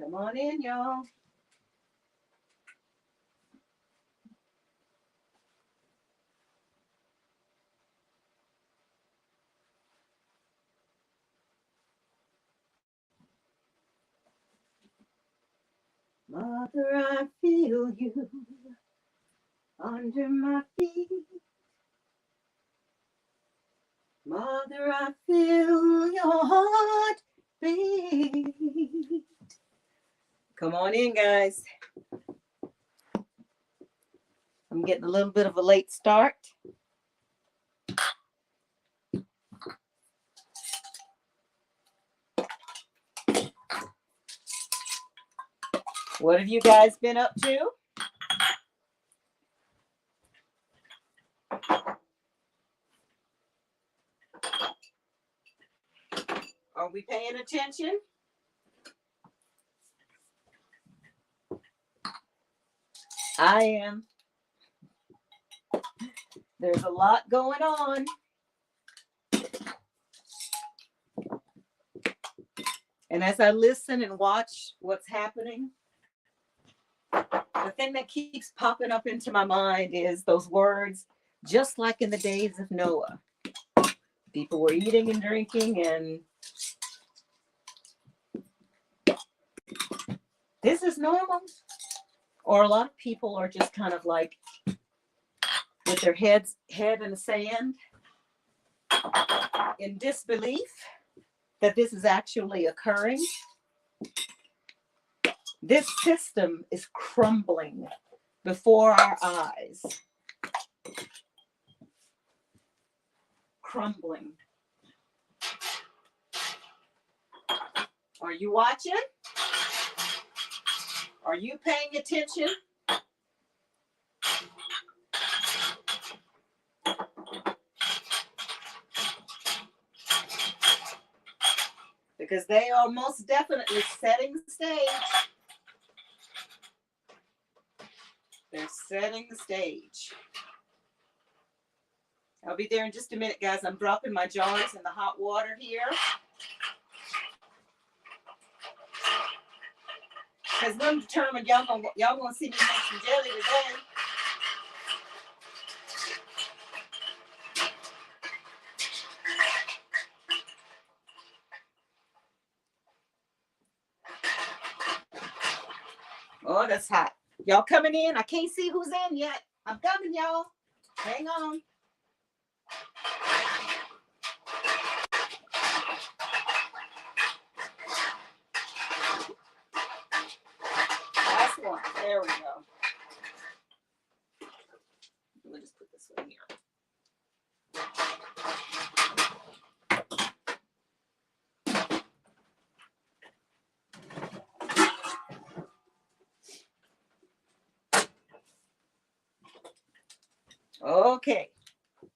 Come on in, y'all. Mother, I feel you under my feet. Mother, I feel your heart beat. Come on in, guys. I'm getting a little bit of a late start. What have you guys been up to? Are we paying attention? I am. There's a lot going on. And as I listen and watch what's happening, the thing that keeps popping up into my mind is those words, just like in the days of Noah. People were eating and drinking, and this is normal. Or a lot of people are just kind of like with their head in the sand in disbelief that this is actually occurring. This system is crumbling before our eyes. Crumbling. Are you watching? Are you paying attention? Because they are most definitely setting the stage. They're setting the stage. I'll be there in just a minute, guys. I'm dropping my jars in the hot water here. Because I'm determined y'all gonna see me make some jelly today. Oh, that's hot. Y'all coming in? I can't see who's in yet. I'm coming, y'all. Hang on. Last one. There we go. Let me just put this one here. Okay.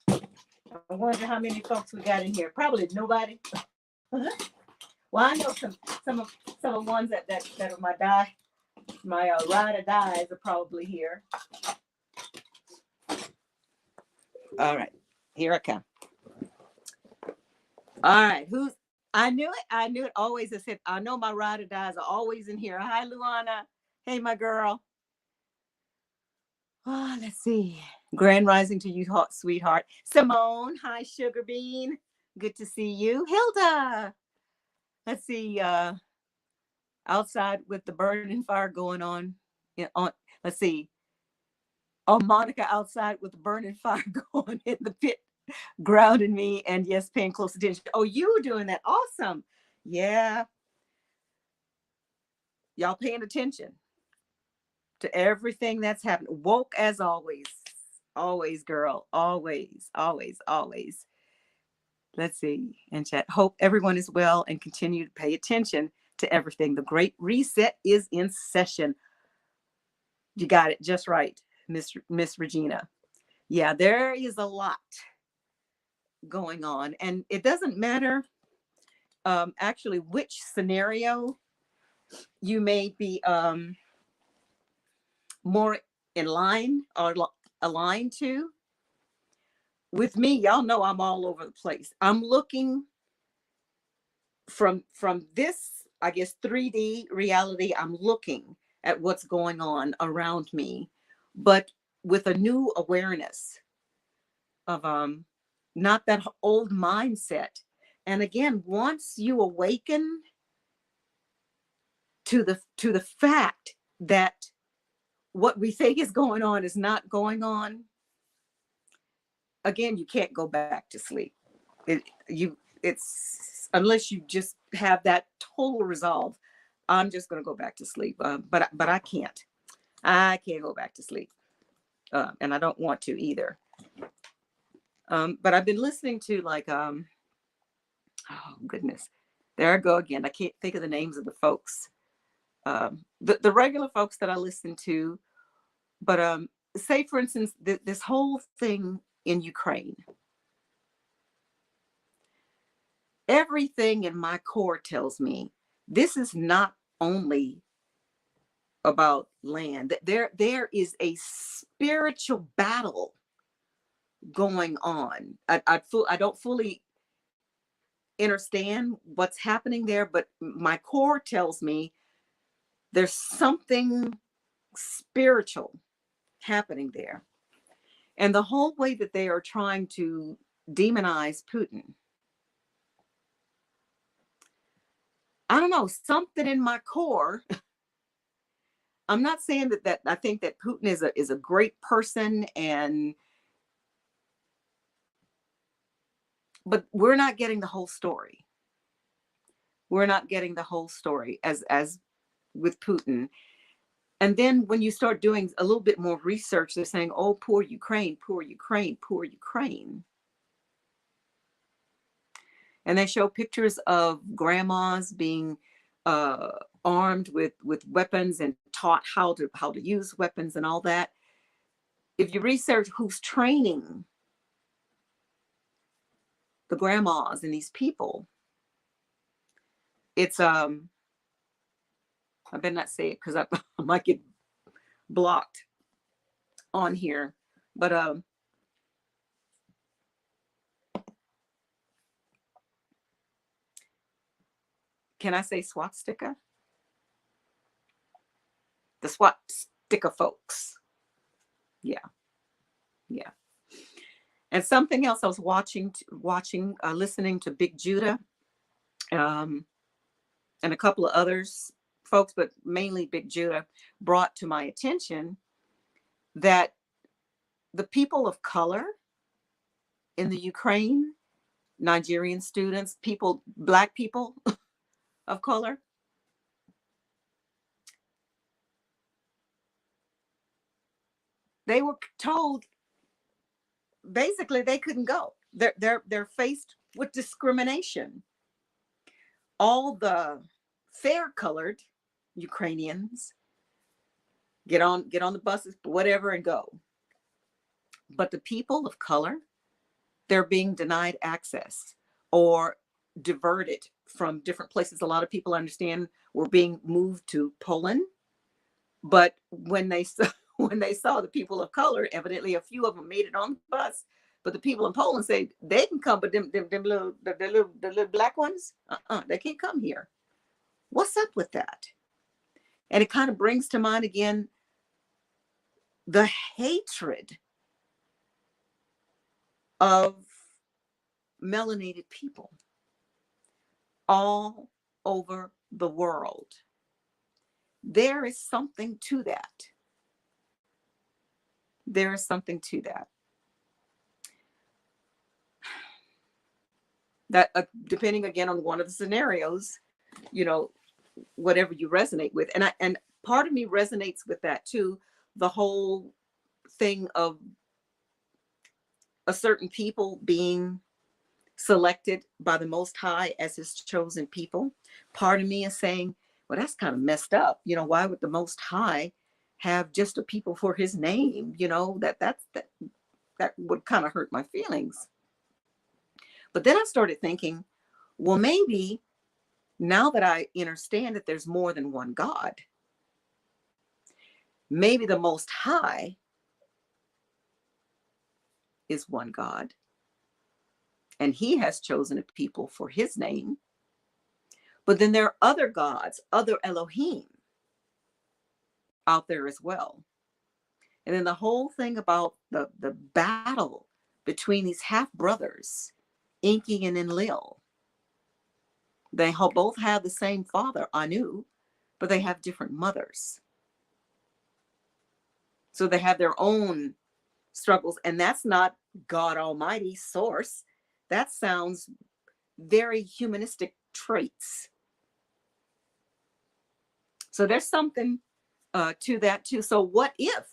I wonder how many folks we got in here. Probably nobody. Well, I know some of ones that are my ride or dies are probably here. All right, here I come. All right, I knew it always. I said, I know my ride or dies are always in here. Hi, Luana. Hey, my girl. Oh, let's see. Grand rising to you, hot sweetheart. Simone, hi, Sugar Bean. Good to see you. Hilda. Let's see. Outside with the burning fire going on. Let's see. Oh, Monica outside with the burning fire going in the pit, grounding me, and yes, paying close attention. Oh, you were doing that. Awesome. Yeah. Y'all paying attention to everything that's happening. Woke as always. Always, girl. Always, always, always. Let's see. And chat. Hope everyone is well and continue to pay attention to everything. The Great Reset is in session. You got it just right, Miss Regina. Yeah, there is a lot going on, and it doesn't matter actually which scenario you may be more in line or aligned to. With me, y'all know I'm all over the place. I'm looking from this I guess, 3D reality. I'm looking at what's going on around me, but with a new awareness of not that old mindset. And again, once you awaken to the fact that what we think is going on is not going on, again, you can't go back to sleep. It's unless you just have that total resolve. I'm just going to go back to sleep. But I can't. I can't go back to sleep, and I don't want to either. But I've been listening to like oh goodness, there I go again. I can't think of the names of the folks. The regular folks that I listen to, but say for instance this whole thing in Ukraine. Everything in my core tells me this is not only about land. There is a spiritual battle going on. I don't fully understand what's happening there, but my core tells me there's something spiritual happening there. And the whole way that they are trying to demonize Putin, I don't know, something in my core. I'm not saying that I think that Putin is a great person, but we're not getting the whole story. We're not getting the whole story as with Putin. And then when you start doing a little bit more research, they're saying, "Oh, poor Ukraine, poor Ukraine, poor Ukraine." And they show pictures of grandmas being armed with weapons and taught how to use weapons and all that. If you research who's training the grandmas and these people, it's I better not say it because I might get blocked on here, but can I say swastika? The swastika folks. Yeah, yeah. And something else I was listening to Big Judah, and a couple of others folks, but mainly Big Judah, brought to my attention that the people of color in the Ukraine, Nigerian students, Black people of color, they were told basically they couldn't go. They're faced with discrimination. All the fair colored Ukrainians get on the buses, whatever, and go. But the people of color, they're being denied access or diverted from different places. A lot of people understand were being moved to Poland, but when they saw when they saw the people of color, evidently a few of them made it on the bus. But the people in Poland say they can come, but the little black ones, they can't come here. What's up with that? And it kind of brings to mind again the hatred of melanated people all over the world. There is something to that. There is something to that. That depending again on one of the scenarios, you know, whatever you resonate with, and part of me resonates with that too. The whole thing of a certain people being selected by the Most High as his chosen people. Part of me is saying, well, that's kind of messed up. You know, why would the Most High have just a people for his name? You know, that would kind of hurt my feelings. But then I started thinking, well, maybe now that I understand that there's more than one God, maybe the Most High is one God, and he has chosen a people for his name. But then there are other gods, other Elohim out there as well. And then the whole thing about the battle between these half brothers, Enki and Enlil. They both have the same father, Anu, but they have different mothers. So they have their own struggles. And that's not God Almighty's source. That sounds very humanistic traits. So there's something to that too. So what if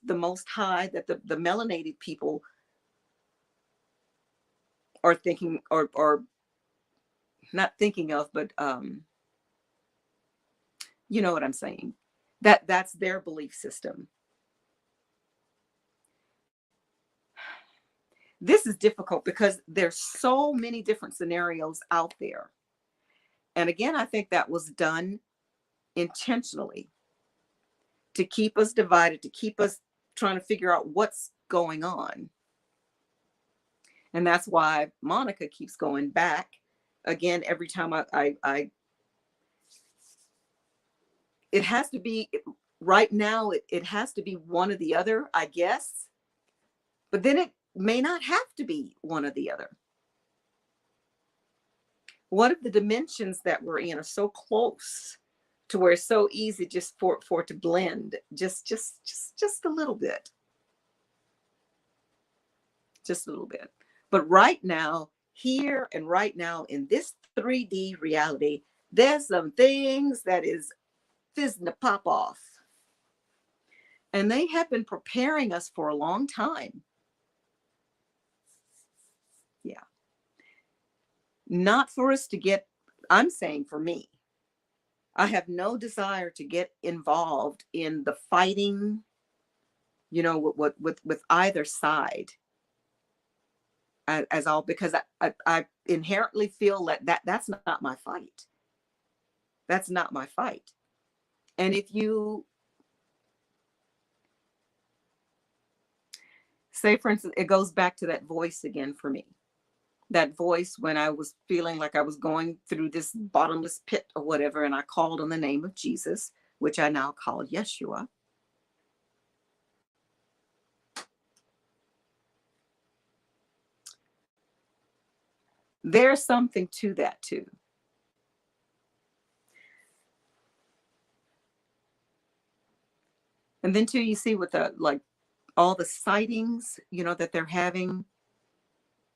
the Most High, that the melanated people are thinking, or not thinking of, but you know what I'm saying? That's their belief system. This is difficult because there's so many different scenarios out there. And again, I think that was done intentionally to keep us divided, to keep us trying to figure out what's going on. And that's why Monica keeps going back again every time I it has to be right now, it has to be one or the other, I guess. But then it may not have to be one or the other. What if the dimensions that we're in are so close to where it's so easy just for it to blend just a little bit, just a little bit. But right now, here and right now in this 3D reality, there's some things that is fizzing to pop off. And they have been preparing us for a long time. Yeah. Not for us to get, I'm saying for me, I have no desire to get involved in the fighting, you know, with either side. As all, because I inherently feel that's not my fight. That's not my fight. And if you say, for instance, it goes back to that voice again for me. That voice when I was feeling like I was going through this bottomless pit or whatever, and I called on the name of Jesus, which I now call Yeshua. There's something to that too. And then too, you see with the, like, all the sightings, you know, that they're having,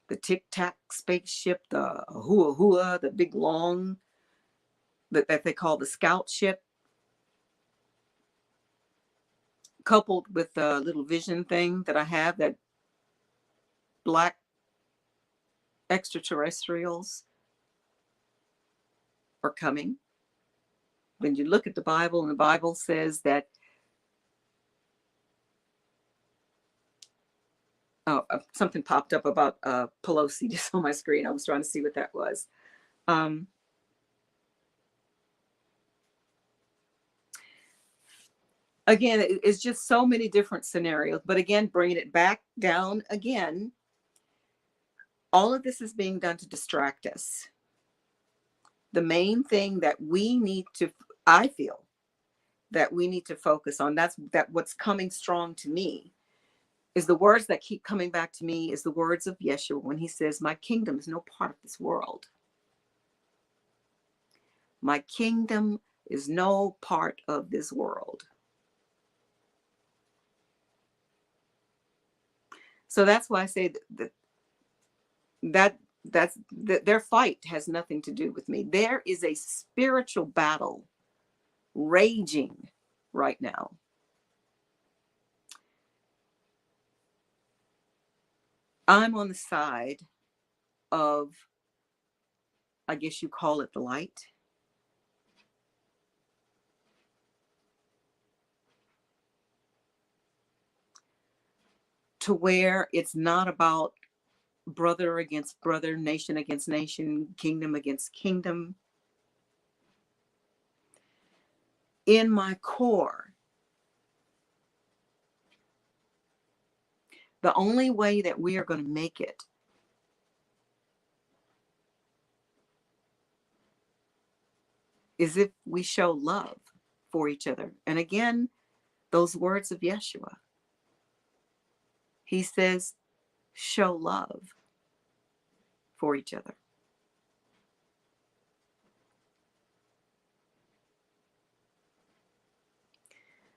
the Tic Tac spaceship, the Hua Hua, the big long, that they call the scout ship, coupled with the little vision thing that I have, that black extraterrestrials are coming. When you look at the Bible, and the Bible says that, oh, something popped up about Pelosi just on my screen. I was trying to see what that was. Again, it's just so many different scenarios. But again, bringing it back down again, all of this is being done to distract us. The main thing that we need to, I feel, that we need to focus on, that what's coming strong to me, is the words that keep coming back to me, is the words of Yeshua when he says, my kingdom is no part of this world. My kingdom is no part of this world. So that's why I say that their fight has nothing to do with me. There is a spiritual battle raging right now. I'm on the side of, I guess you call it, the light. To where it's not about brother against brother, nation against nation, kingdom against kingdom. In my core, the only way that we are going to make it is if we show love for each other. And again, those words of Yeshua, he says, show love for each other.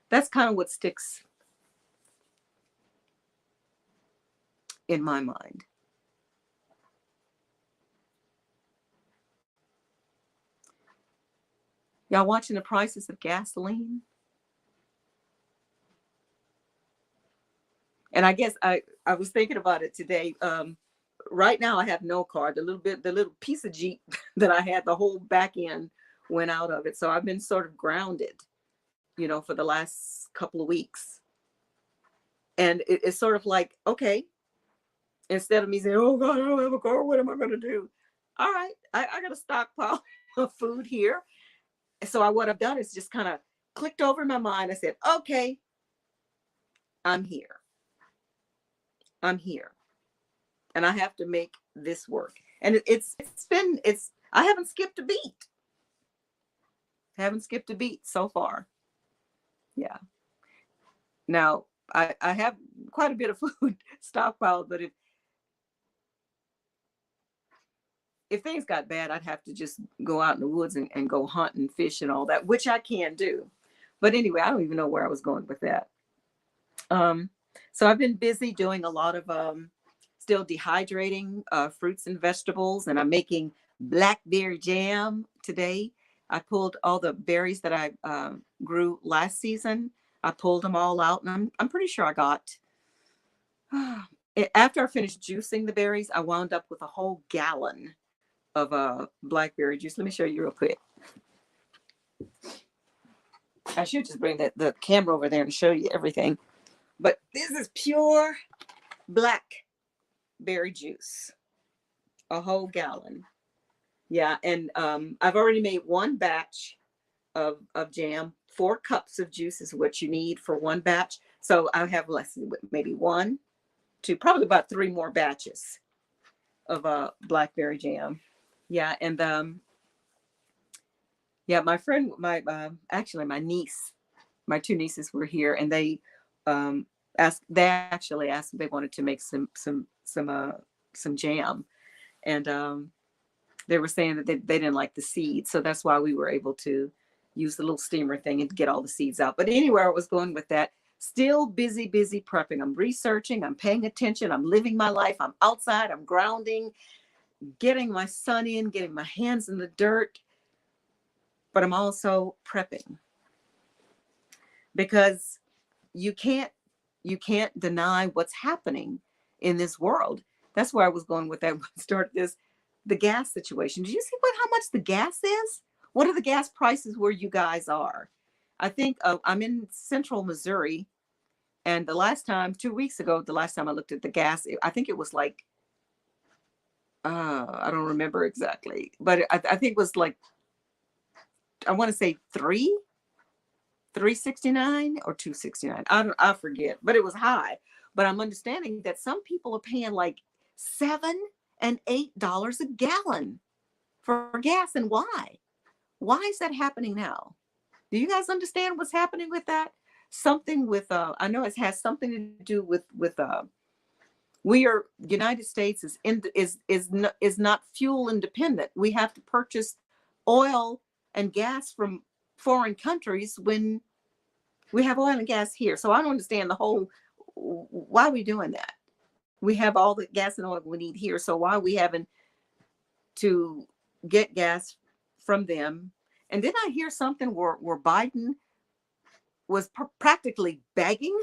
That's kind of what sticks in my mind. Y'all watching the prices of gasoline? And I guess I was thinking about it today. Right now I have no car. The little piece of Jeep that I had, the whole back end went out of it. So I've been sort of grounded, for the last couple of weeks. And it's sort of like, okay, instead of me saying, oh God, I don't have a car, what am I going to do? All right, I got a stockpile of food here. So what I've done is just kind of clicked over in my mind. I said, okay, I'm here. I'm here. And I have to make this work. And I haven't skipped a beat. Haven't skipped a beat so far. Yeah. Now, I have quite a bit of food stockpiled, but if things got bad, I'd have to just go out in the woods and go hunt and fish and all that, which I can do. But anyway, I don't even know where I was going with that. So I've been busy doing a lot of still dehydrating fruits and vegetables, and I'm making blackberry jam today. I pulled all the berries that I grew last season. I pulled them all out, and I'm pretty sure I got. After I finished juicing the berries, I wound up with a whole gallon of blackberry juice. Let me show you real quick. I should just bring the camera over there and show you everything. But this is pure blackberry juice, a whole gallon. Yeah, and I've already made one batch of jam. 4 cups of juice is what you need for one batch. So I have maybe 1, 2, probably about 3 more batches of blackberry jam. Yeah, and yeah, my friend, actually my niece, my 2 nieces were here, and they actually asked if they wanted to make some jam, and they were saying that they didn't like the seeds, so that's why we were able to use the little steamer thing and get all the seeds out. But anywhere I was going with that, still busy prepping. I'm researching, I'm paying attention, I'm living my life, I'm outside, I'm grounding, getting my sun in, getting my hands in the dirt, but I'm also prepping, because you can't deny what's happening in this world. That's where I was going with that when I started the gas situation. Did you see how much the gas is? What are the gas prices where you guys are? I think I'm in central Missouri, and 2 weeks ago, the last time I looked at the gas, I think it was like, I don't remember exactly, but I think it was like, I want to say 369 or 269. I forget, but it was high. But I'm understanding that some people are paying like $7 and $8 a gallon for gas. And why? Why is that happening now? Do you guys understand what's happening with that? Something with I know it has something to do with United States is not fuel independent. We have to purchase oil and gas from foreign countries when we have oil and gas here. So I don't understand why are we doing that? We have all the gas and oil we need here. So why are we having to get gas from them? And did I hear something where Biden was practically begging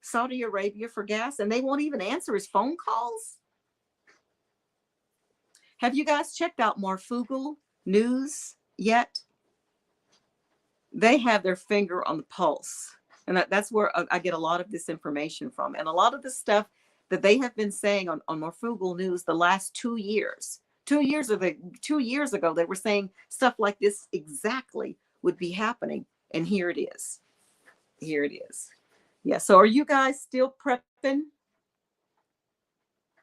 Saudi Arabia for gas, and they won't even answer his phone calls? Have you guys checked out Marfugal News yet? They have their finger on the pulse. And that's where I get a lot of this information from. And a lot of the stuff that they have been saying on Marfugal News the last 2 years. 2 years ago, they were saying stuff like this exactly would be happening. And here it is. Here it is. Yeah. So are you guys still prepping?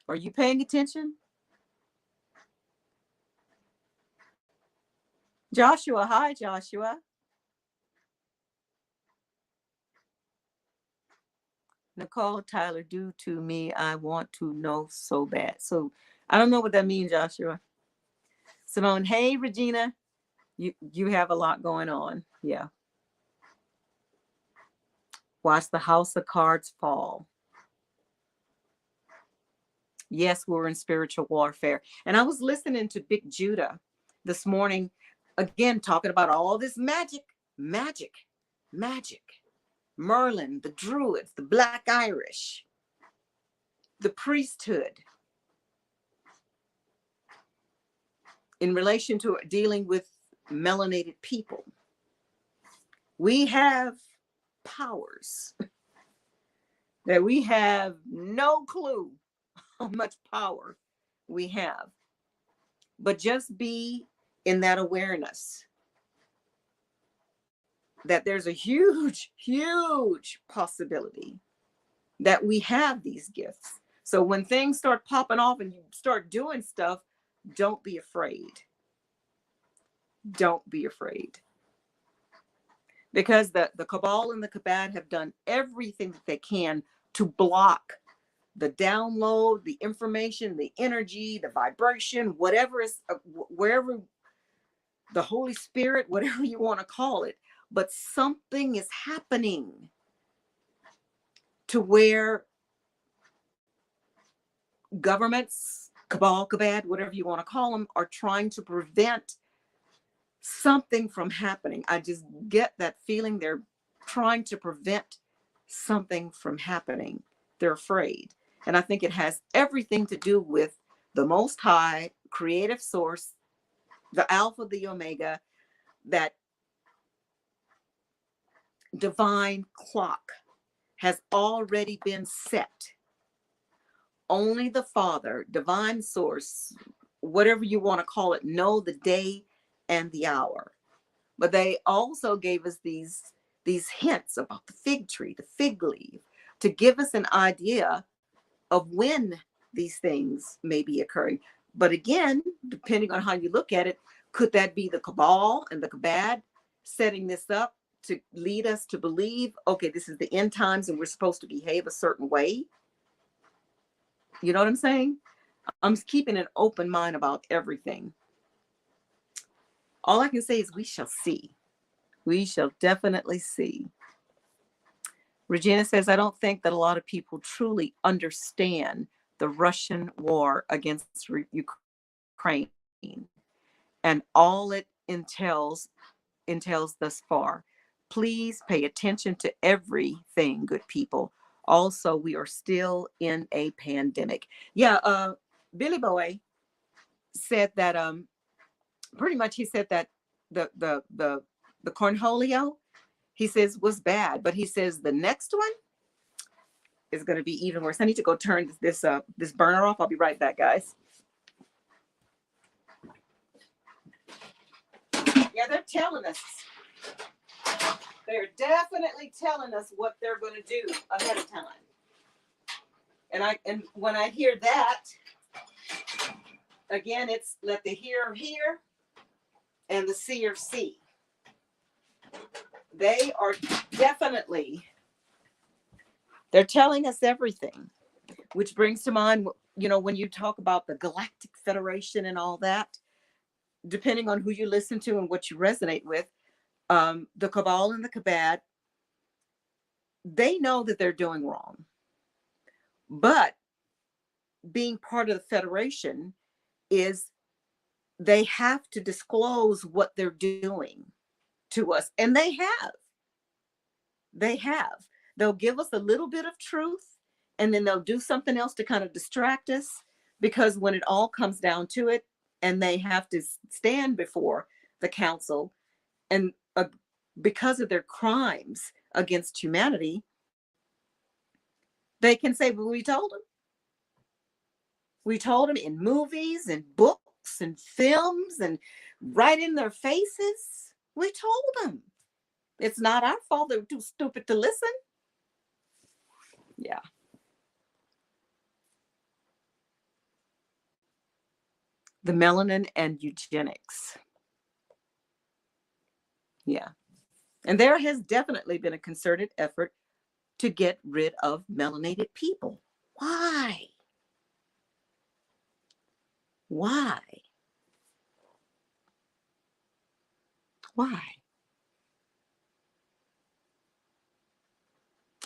Are you paying attention? Joshua, hi, Joshua. Nicole Tyler, do to me. I want to know so bad. So I don't know what that means, Joshua. Simone, hey, Regina. You have a lot going on. Yeah. Watch the house of cards fall. Yes, we're in spiritual warfare. And I was listening to Big Judah this morning, again, talking about all this magic. Merlin, the Druids, the Black Irish, the priesthood, in relation to dealing with melanated people. We have powers that we have no clue how much power we have. But just be in that awareness that there's a huge possibility that we have these gifts. So when things start popping off and you start doing stuff, don't be afraid. Don't be afraid. Because the cabal and the kabad have done everything that they can to block the download, the information, the energy, the vibration, whatever is, wherever the Holy Spirit, whatever you want to call it. But something is happening to where governments, cabal, kabad, whatever you want to call them, are trying to prevent something from happening. I just get that feeling they're trying to prevent something from happening. They're afraid. And I think it has everything to do with the Most High, creative source, the Alpha, the Omega, that divine clock has already been set. Only the Father, divine source, whatever you want to call it, know the day and the hour. But they also gave us these hints about the fig tree, the fig leaf, to give us an idea of when these things may be occurring. But again, depending on how you look at it, could that be the cabal and the kabad setting this up to lead us to believe, okay, this is the end times and we're supposed to behave a certain way? You know what I'm saying? I'm keeping an open mind about everything. All I can say is we shall see. We shall definitely see. Regina says, I don't think that a lot of people truly understand the Russian war against Ukraine and all it entails thus far. Please pay attention to everything, good people. Also, we are still in a pandemic. Yeah, Billy Boy said that pretty much he said that the cornholio, he says, was bad, but he says the next one is going to be even worse. I need to go turn this burner off. I'll be right back, guys. Yeah, they're telling us. They're definitely telling us what they're going to do ahead of time. And when I hear that, again, it's let the hearer hear and the seer see. They are definitely, they're telling us everything, which brings to mind, you know, when you talk about the Galactic Federation and all that, depending on who you listen to and what you resonate with, the cabal and the kabad, they know that they're doing wrong. But being part of the Federation is they have to disclose what they're doing to us. And they have. They have. They'll give us a little bit of truth and then they'll do something else to kind of distract us, because when it all comes down to it and they have to stand before the council and because of their crimes against humanity, they can say, well, we told them. We told them in movies and books and films and right in their faces. We told them. It's not our fault they're too stupid to listen. Yeah. The melanin and eugenics. Yeah. And there has definitely been a concerted effort to get rid of melanated people. Why? Why? Why?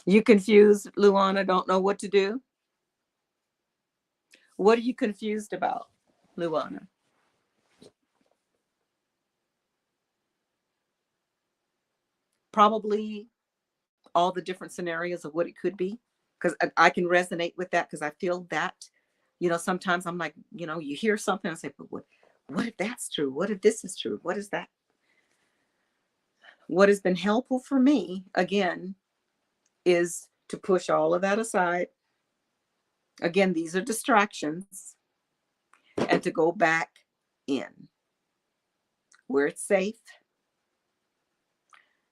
You confused, Luana, don't know what to do? What are you confused about, Luana? Probably all the different scenarios of what it could be. Because I can resonate with that because I feel that, sometimes I'm like, you hear something and say, but what if that's true? What if this is true? What is that? What has been helpful for me, again, is to push all of that aside. Again, these are distractions, and to go back in where it's safe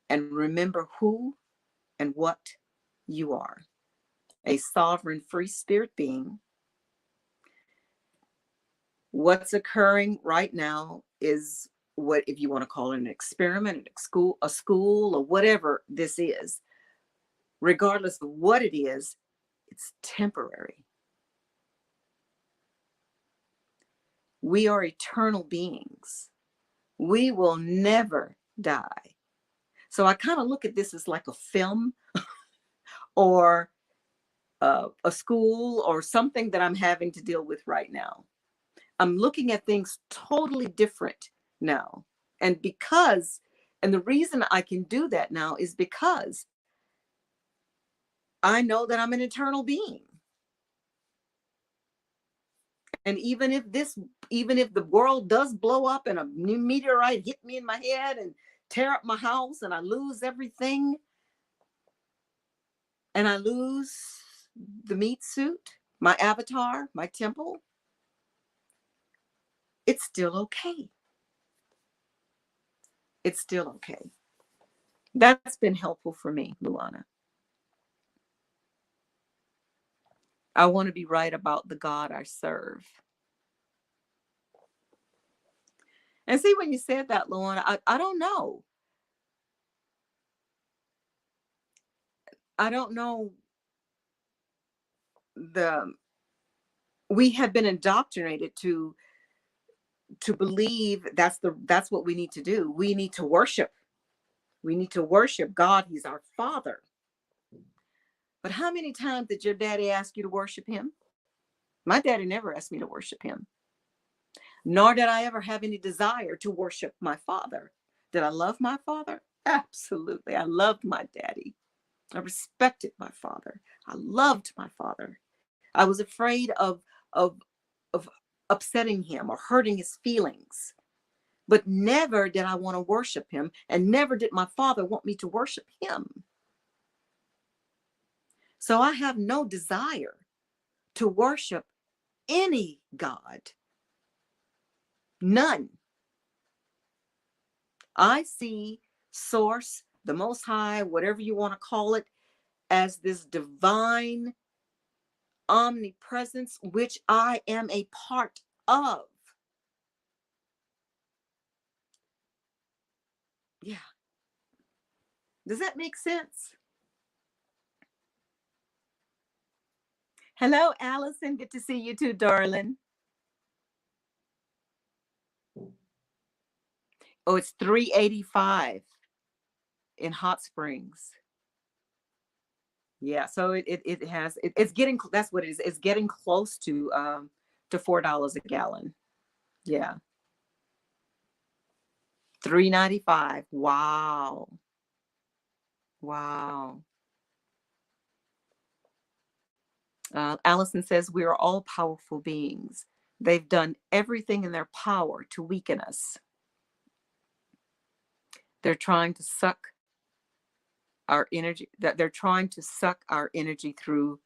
and remember who and what you are: a sovereign, free spirit being. What's occurring right now is, what, if you want to call it an experiment, a school, or whatever this is, regardless of what it is, it's temporary. We are eternal beings. We will never die. So I kind of look at this as like a film or a school or something that I'm having to deal with right now. I'm looking at things totally different now. And the reason I can do that now is because I know that I'm an eternal being. And even if the world does blow up and a new meteorite hit me in my head and tear up my house and I lose everything and I lose the meat suit, my avatar, my temple, it's still okay. It's still okay. That's been helpful for me, Luana. I want to be right about the God I serve. And see, when you said that, Luana, I don't know. I don't know. We have been indoctrinated to believe that's what we need to do. We need to worship. We need to worship God. He's our Father. But how many times did your daddy ask you to worship him? My daddy never asked me to worship him. Nor did I ever have any desire to worship my father. Did I love my father? Absolutely. I loved my daddy. I respected my father. I loved my father. I was afraid of upsetting him or hurting his feelings. But never did I want to worship him, and never did my father want me to worship him. So I have no desire to worship any God. None. I see Source, the Most High, whatever you want to call it, as this divine omnipresence, which I am a part of. Yeah. Does that make sense? Hello, Allison. Good to see you too, darling. Oh, it's 385 in Hot Springs. Yeah, so it's getting, that's what it is. It's getting close to $4 a gallon. Yeah. 395. Wow. Wow. Allison says we are all powerful beings. They've done everything in their power to weaken us. They're trying to suck our energy, that they're trying to suck our energy through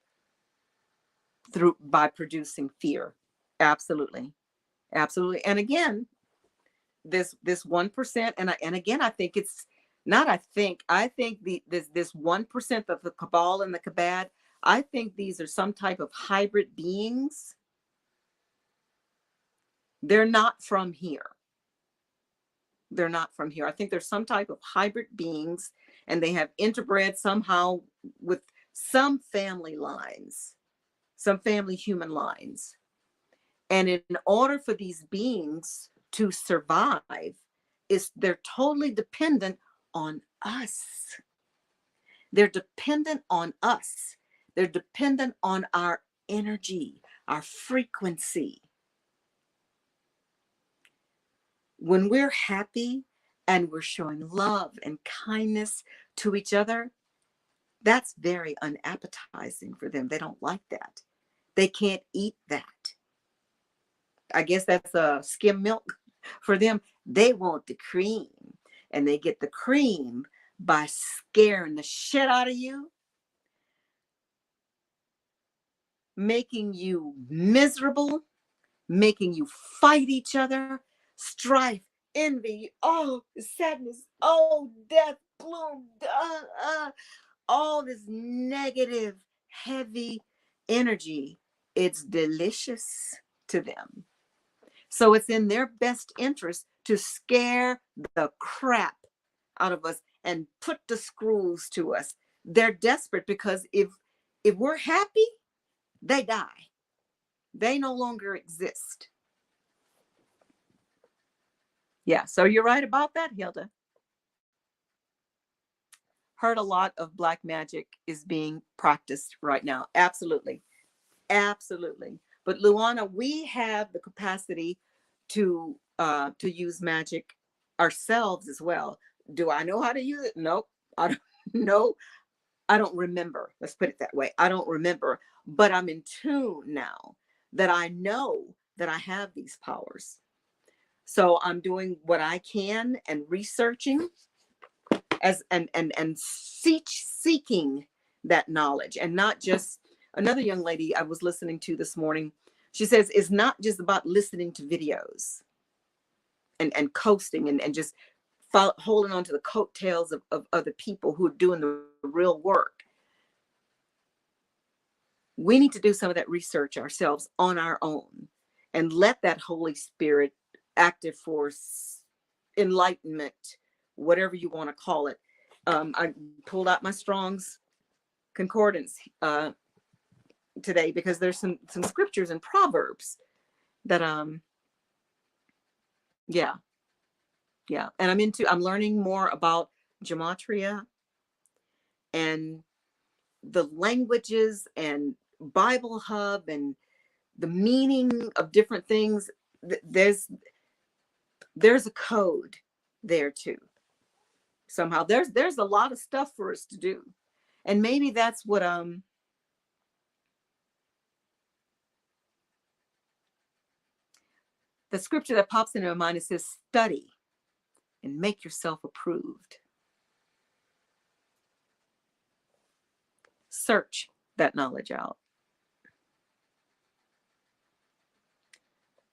by producing fear. Absolutely. Absolutely. And again, this 1%, and again, I think it's not, I think this 1% of the cabal and the kabad, I think these are some type of hybrid beings. They're not from here. They're not from here. I think there's some type of hybrid beings, and they have interbred somehow with some family lines, some family human lines. And in order for these beings to survive, they're totally dependent on us. They're dependent on us. They're dependent on our energy, our frequency. When we're happy and we're showing love and kindness to each other, that's very unappetizing for them. They don't like that. They can't eat that. I guess that's skim milk for them. They want the cream, and they get the cream by scaring the shit out of you, making you miserable, making you fight each other, strife, envy, oh, sadness, oh, death, gloom, all this negative, heavy energy. It's delicious to them. So it's in their best interest to scare the crap out of us and put the screws to us. They're desperate because if we're happy, they die. They no longer exist. Yeah, so you're right about that, Hilda. Heard a lot of black magic is being practiced right now. Absolutely. Absolutely. But Luana, we have the capacity to use magic ourselves as well. Do I know how to use it? Nope. I don't know. I don't remember. Let's put it that way. I don't remember, but I'm in tune now that I know that I have these powers. So I'm doing what I can and researching and seeking that knowledge, and not just. Another young lady I was listening to this morning, she says it's not just about listening to videos and coasting and just holding on to the coattails of other people who are doing the real work. We need to do some of that research ourselves on our own and let that Holy Spirit, active force, enlightenment, whatever you want to call it. I pulled out my Strong's Concordance today because there's some scriptures and proverbs that yeah, and I'm learning more about gematria and the languages and Bible Hub and the meaning of different things. There's a code there too. Somehow there's a lot of stuff for us to do, and maybe that's what the scripture that pops into my mind, it says, study and make yourself approved. Search that knowledge out.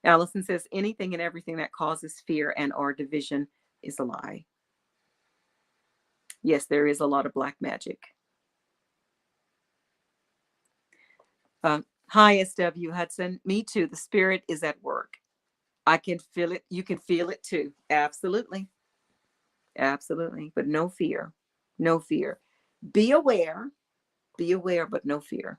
Allison says, anything and everything that causes fear and or division is a lie. Yes, there is a lot of black magic. Hi, SW Hudson. Me too. The spirit is at work. I can feel it. You can feel it too. Absolutely. Absolutely. But no fear. No fear. Be aware. Be aware, but no fear.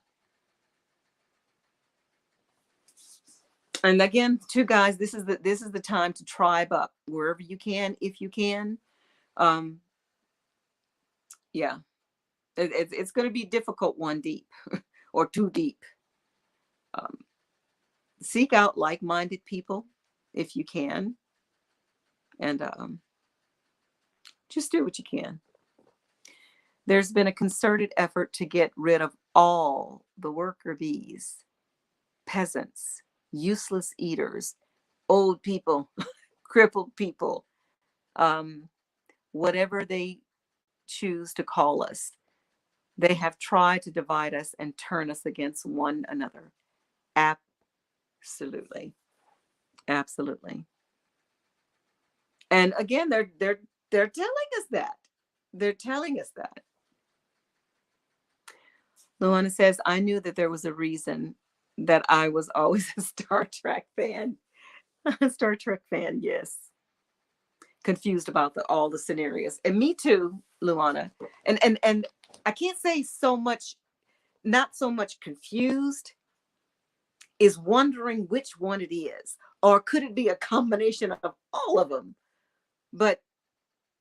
And again, too, guys, this is the time to tribe up wherever you can, if you can. Yeah, it's going to be difficult one deep or two deep. Seek out like-minded people if you can, and just do what you can. There's been a concerted effort to get rid of all the worker bees, peasants, useless eaters, old people, crippled people, whatever they choose to call us. They have tried to divide us and turn us against one another. Absolutely. Absolutely. And again, they're telling us that. They're telling us that. Luana says, I knew that there was a reason that I was always a Star Trek fan. A Star Trek fan, yes. confused about all the scenarios. And me too, Luana. And I can't say so much, not so much confused, is wondering which one it is. Or could it be a combination of all of them? But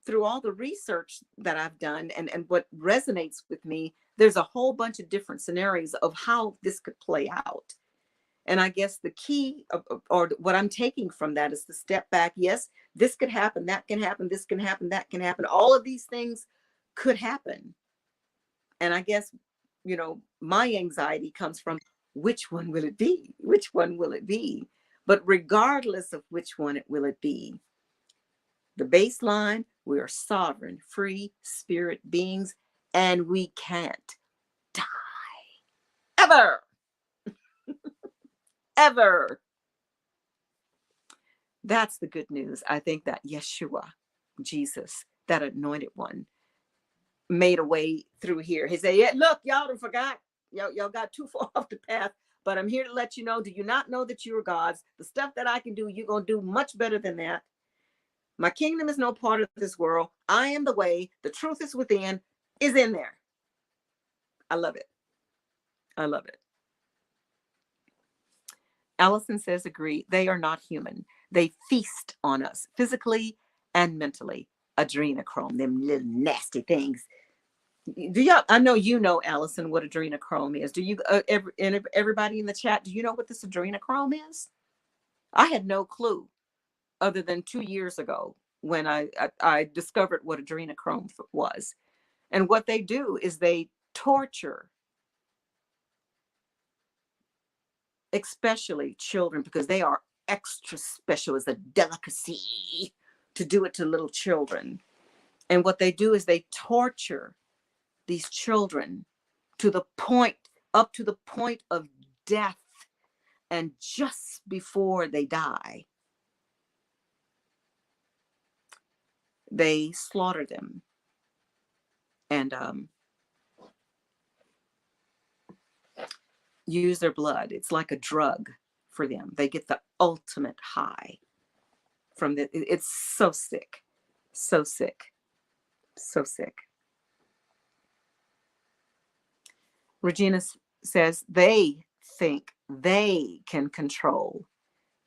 through all the research that I've done and what resonates with me, there's a whole bunch of different scenarios of how this could play out. And I guess the key or what I'm taking from that is to step back. Yes, this could happen, that can happen, this can happen, that can happen. All of these things could happen. And I guess, my anxiety comes from which one will it be? Which one will it be? But regardless of which one it will it be, the baseline, we are sovereign, free spirit beings, and we can't die. Ever. Ever. That's the good news. I think that Yeshua, Jesus, that anointed one, made a way through here. He said, yeah, look, y'all done forgot. Y'all got too far off the path, but I'm here to let you know, do you not know that you are God's? The stuff that I can do, you're going to do much better than that. My kingdom is no part of this world. I am the way. The truth is within, is in there. I love it. I love it. Allison says, agree. They are not human. They feast on us physically and mentally. Adrenochrome, them little nasty things. Do y'all? I know you know, Allison, what adrenochrome is. Do you? Everybody in the chat, do you know what this adrenochrome is? I had no clue, other than 2 years ago when I discovered what adrenochrome was. And what they do is they torture, especially children, because they are extra special, as a delicacy to do it to little children. And what they do is they torture these children up to the point of death, and just before they die, they slaughter them and use their blood. It's like a drug for them. They get the ultimate high from the. It's so sick, so sick, so sick. Regina says they think they can control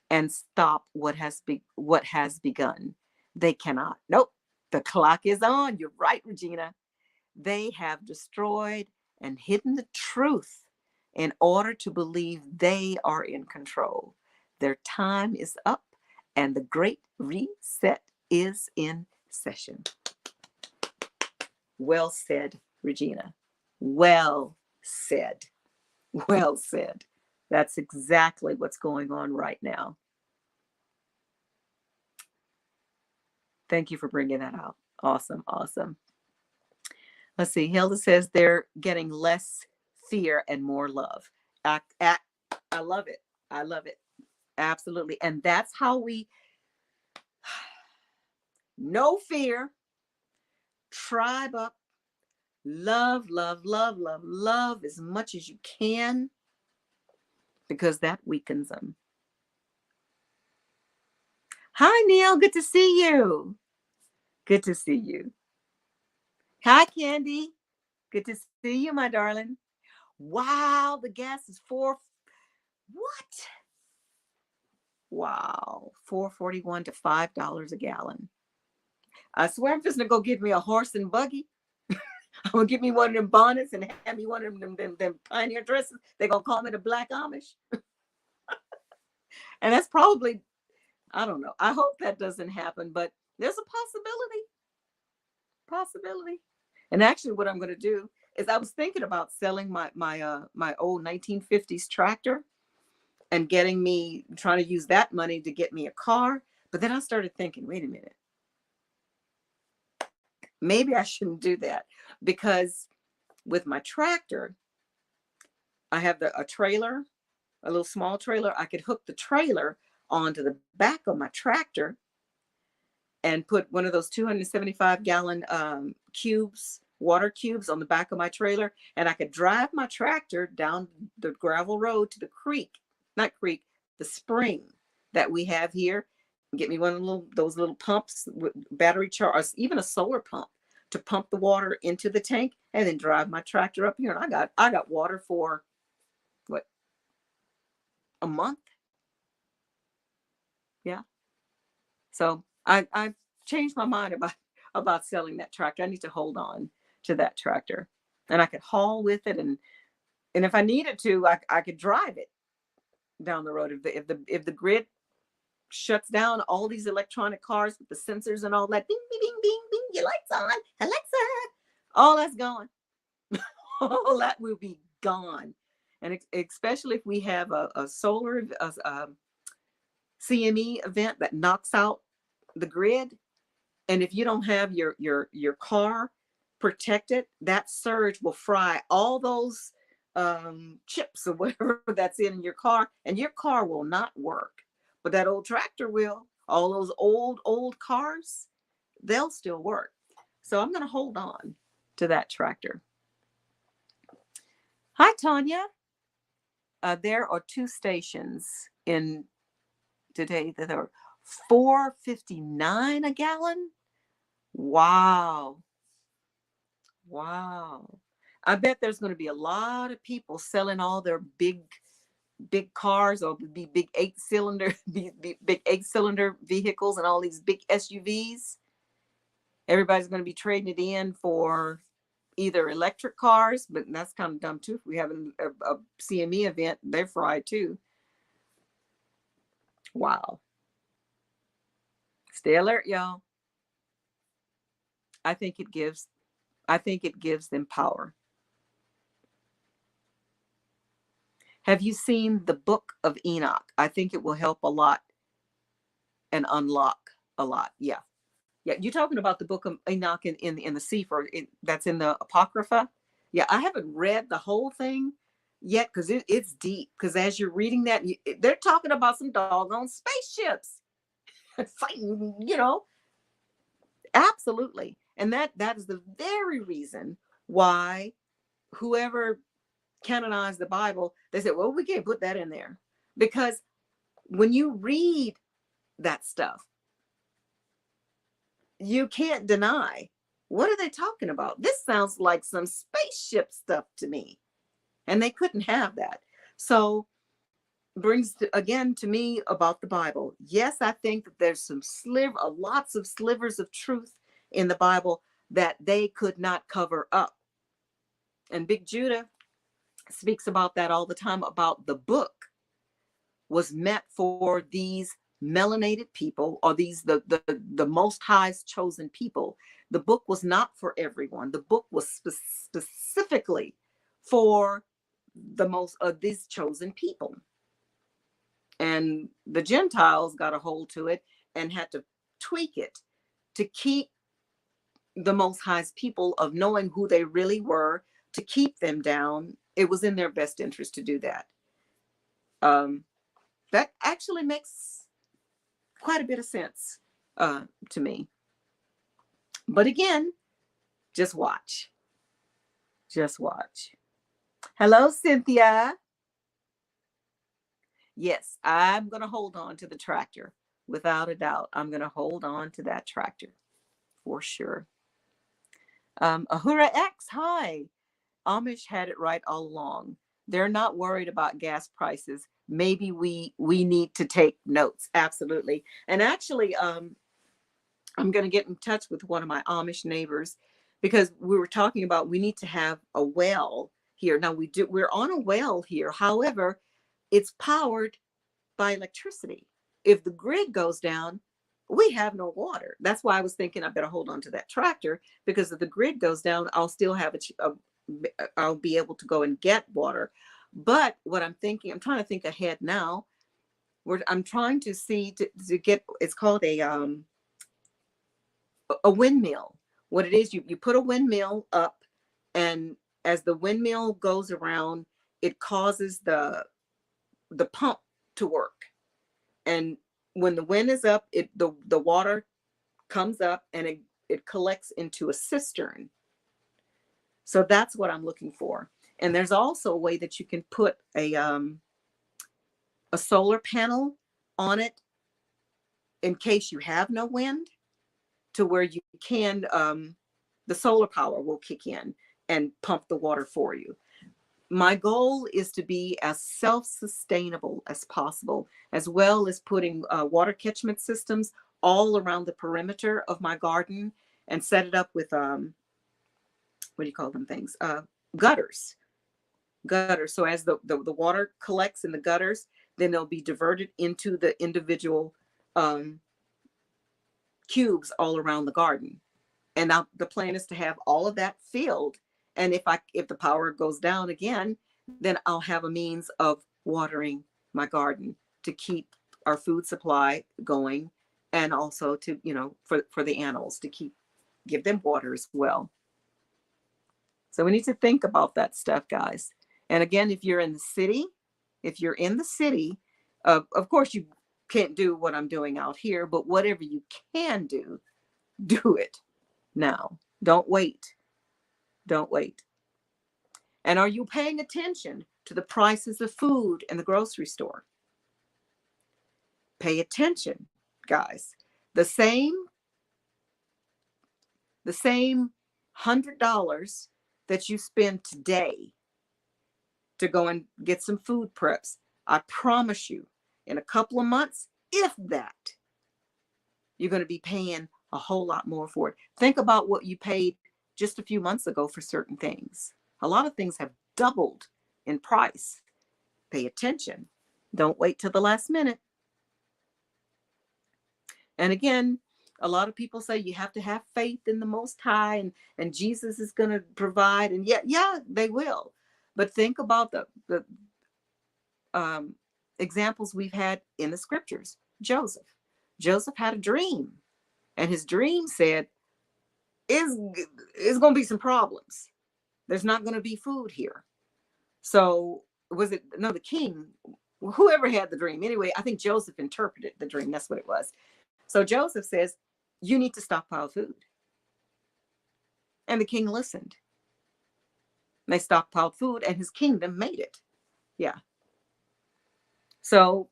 and stop what has begun. They cannot. Nope. The clock is on. You're right, Regina. They have destroyed and hidden the truth in order to believe they are in control. Their time is up and the great reset is in session. Well said, Regina. Well said. Well said. That's exactly what's going on right now. Thank you for bringing that out. Awesome. Awesome. Let's see. Hilda says they're getting less fear and more love. I love it. I love it. Absolutely. And that's how we, no fear, tribe up, love, love, love, love, love as much as you can, because that weakens them. Hi, Neil. Good to see you. Good to see you. Hi, Candy. Good to see you, my darling. Wow, the gas is what? Wow, $4.41 to $5 a gallon. I swear I'm just gonna go get me a horse and buggy. I'm gonna get me one of them bonnets and have me one of them pioneer dresses. They're gonna call me the Black Amish. And that's probably, I don't know. I hope that doesn't happen, but there's a possibility. And actually what I'm going to do is, I was thinking about selling my old 1950s tractor and trying to use that money to get me a car. But then I started thinking, wait a minute, maybe I shouldn't do that, because with my tractor, I have a trailer, a little small trailer. I could hook the trailer onto the back of my tractor and put one of those 275-gallon water cubes on the back of my trailer. And I could drive my tractor down the gravel road to the spring that we have here, Get me one of those little pumps with battery charge, or even a solar pump to pump the water into the tank, and then drive my tractor up here. And I got water for what, a month? Yeah. So I changed my mind about selling that tractor. I need to hold on to that tractor, and I could haul with it, and if I needed to, I could drive it down the road. If the grid shuts down, all these electronic cars with the sensors and all that, bing bing bing bing bing, your lights on, Alexa, all that's gone. All that will be gone. And especially if we have a solar CME event that knocks out the grid, and if you don't have your car protected, that surge will fry all those chips or whatever that's in your car, and your car will not work. But that old tractor will. All those old cars, they'll still work. So I'm going to hold on to that tractor. Hi, Tanya. There are 2 stations in today that are $4.59 a gallon. Wow. I bet there's going to be a lot of people selling all their big cars, or the big 8-cylinder big 8-cylinder vehicles, and all these big SUVs. Everybody's going to be trading it in for either electric cars, but that's kind of dumb too. If we have a CME event, they're fried too. Wow. Stay alert, y'all. I think it gives them power. Have you seen the Book of Enoch? I think it will help a lot and unlock a lot. Yeah. You're talking about the Book of Enoch in the Sefer, that's in the Apocrypha. Yeah, I haven't read the whole thing yet because it's deep. Because as you're reading that, they're talking about some doggone spaceships fighting, absolutely. And that is the very reason why whoever canonized the Bible, they said, well, we can't put that in there. Because when you read that stuff, you can't deny, what are they talking about? This sounds like some spaceship stuff to me. And they couldn't have that. So brings again to me about the Bible. Yes, I think that there's lots of slivers of truth in the Bible that they could not cover up. And Big Judah speaks about that all the time, about the book was meant for these melanated people, or these the Most High's chosen people. The book was not for everyone. The book was specifically for the most of these chosen people. And the Gentiles got a hold to it and had to tweak it to keep the Most High's people of knowing who they really were, to keep them down. It was in their best interest to do that. That actually makes quite a bit of sense to me. But again, just watch. Just watch. Hello, Cynthia. Yes, I'm going to hold on to the tractor. Without a doubt, I'm going to hold on to that tractor for sure. Ahura X, hi. Amish had it right all along. They're not worried about gas prices. Maybe we need to take notes. Absolutely. And actually, I'm going to get in touch with one of my Amish neighbors, because we were talking about we need to have a well here. Now we're on a well here. However, it's powered by electricity. If the grid goes down, we have no water. That's why I was thinking I better hold on to that tractor, because if the grid goes down, I'll still have I'll be able to go and get water. But what I'm thinking, I'm trying to think ahead now. I'm trying to see to get, it's called a windmill. What it is, you put a windmill up, and as the windmill goes around, it causes the pump to work. And when the wind is up, the water comes up and it collects into a cistern. So that's what I'm looking for. And there's also a way that you can put a solar panel on it, in case you have no wind, to where you can, the solar power will kick in and pump the water for you. My goal is to be as self-sustainable as possible, as well as putting water catchment systems all around the perimeter of my garden, and set it up with, what do you call them things? Gutters. Gutters. So as the water collects in the gutters, then they'll be diverted into the individual cubes all around the garden. And now the plan is to have all of that filled. And if the power goes down again, then I'll have a means of watering my garden to keep our food supply going, and also to, for the animals, to give them water as well. So we need to think about that stuff, guys. And again, if you're in the city, of course you can't do what I'm doing out here, but whatever you can do it now. Don't wait. Don't wait. And are you paying attention to the prices of food in the grocery store? Pay attention, guys. The same $100 that you spend today to go and get some food preps, I promise you, in a couple of months, if that, you're going to be paying a whole lot more for it. Think about what you paid just a few months ago for certain things. A lot of things have doubled in price. Pay attention. Don't wait till the last minute. And again, a lot of people say you have to have faith in the Most High, and Jesus is going to provide. And yeah, they will. But think about the examples we've had in the scriptures. Joseph had a dream, and his dream said, "It's going to be some problems. There's not going to be food here." So the king, whoever had the dream. Anyway, I think Joseph interpreted the dream. That's what it was. So Joseph says, "You need to stockpile food." And the king listened. They stockpiled food, and his kingdom made it. Yeah. So,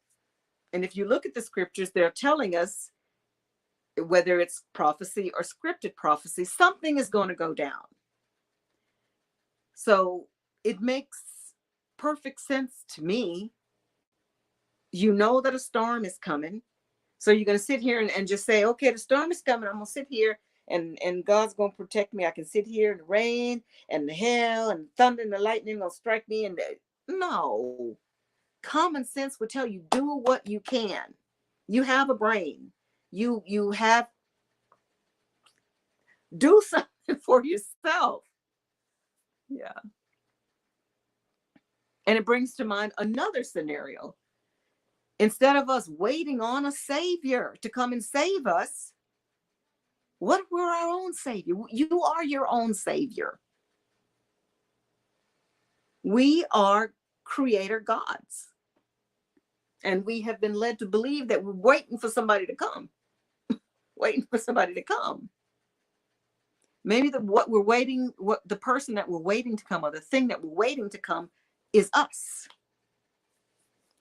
and if you look at the scriptures, they're telling us, whether it's prophecy or scripted prophecy, something is going to go down. So it makes perfect sense to me. You know that a storm is coming. So you're going to sit here and just say, okay, the storm is coming. I'm going to sit here and God's going to protect me. I can sit here in the rain and the hail and thunder and the lightning will strike me. And no, common sense would tell you, do what you can. You have a brain. You do something for yourself. Yeah. And it brings to mind another scenario. Instead of us waiting on a savior to come and save us, what if we're our own savior? You are your own savior. We are creator gods. And we have been led to believe that we're waiting for somebody to come. Waiting for somebody to come. Maybe the person that we're waiting to come, or the thing that we're waiting to come, is us.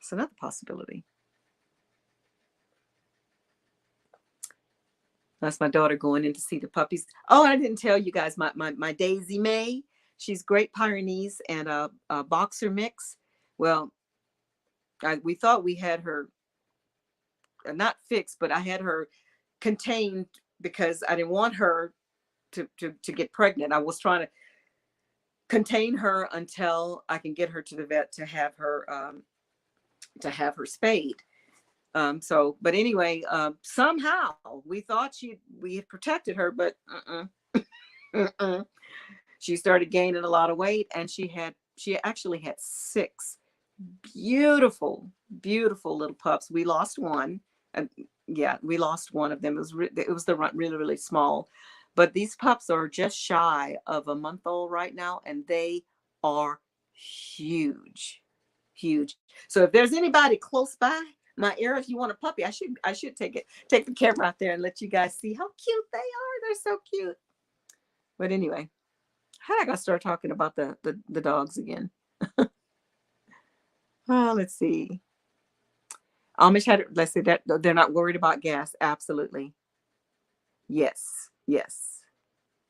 It's another possibility. That's my daughter going in to see the puppies. Oh, and I didn't tell you guys, my Daisy May, she's Great Pyrenees and a boxer mix. Well, we thought we had her not fixed, but I had her contained because I didn't want her to get pregnant. I was trying to contain her until I can get her to the vet to have her spayed. But anyway, somehow we thought we had protected her, but she started gaining a lot of weight, and she actually had 6 beautiful little pups. We lost one. We lost one of them. It was the really, really small, but these pups are just shy of a month old right now, and they are huge. So if there's anybody close by my area, if you want a puppy, I should take the camera out there and let you guys see how cute they are. They're so cute. But anyway, how did I start talking about the dogs again? Let's see. Amish had, let's say that they're not worried about gas. Absolutely. Yes. Yes.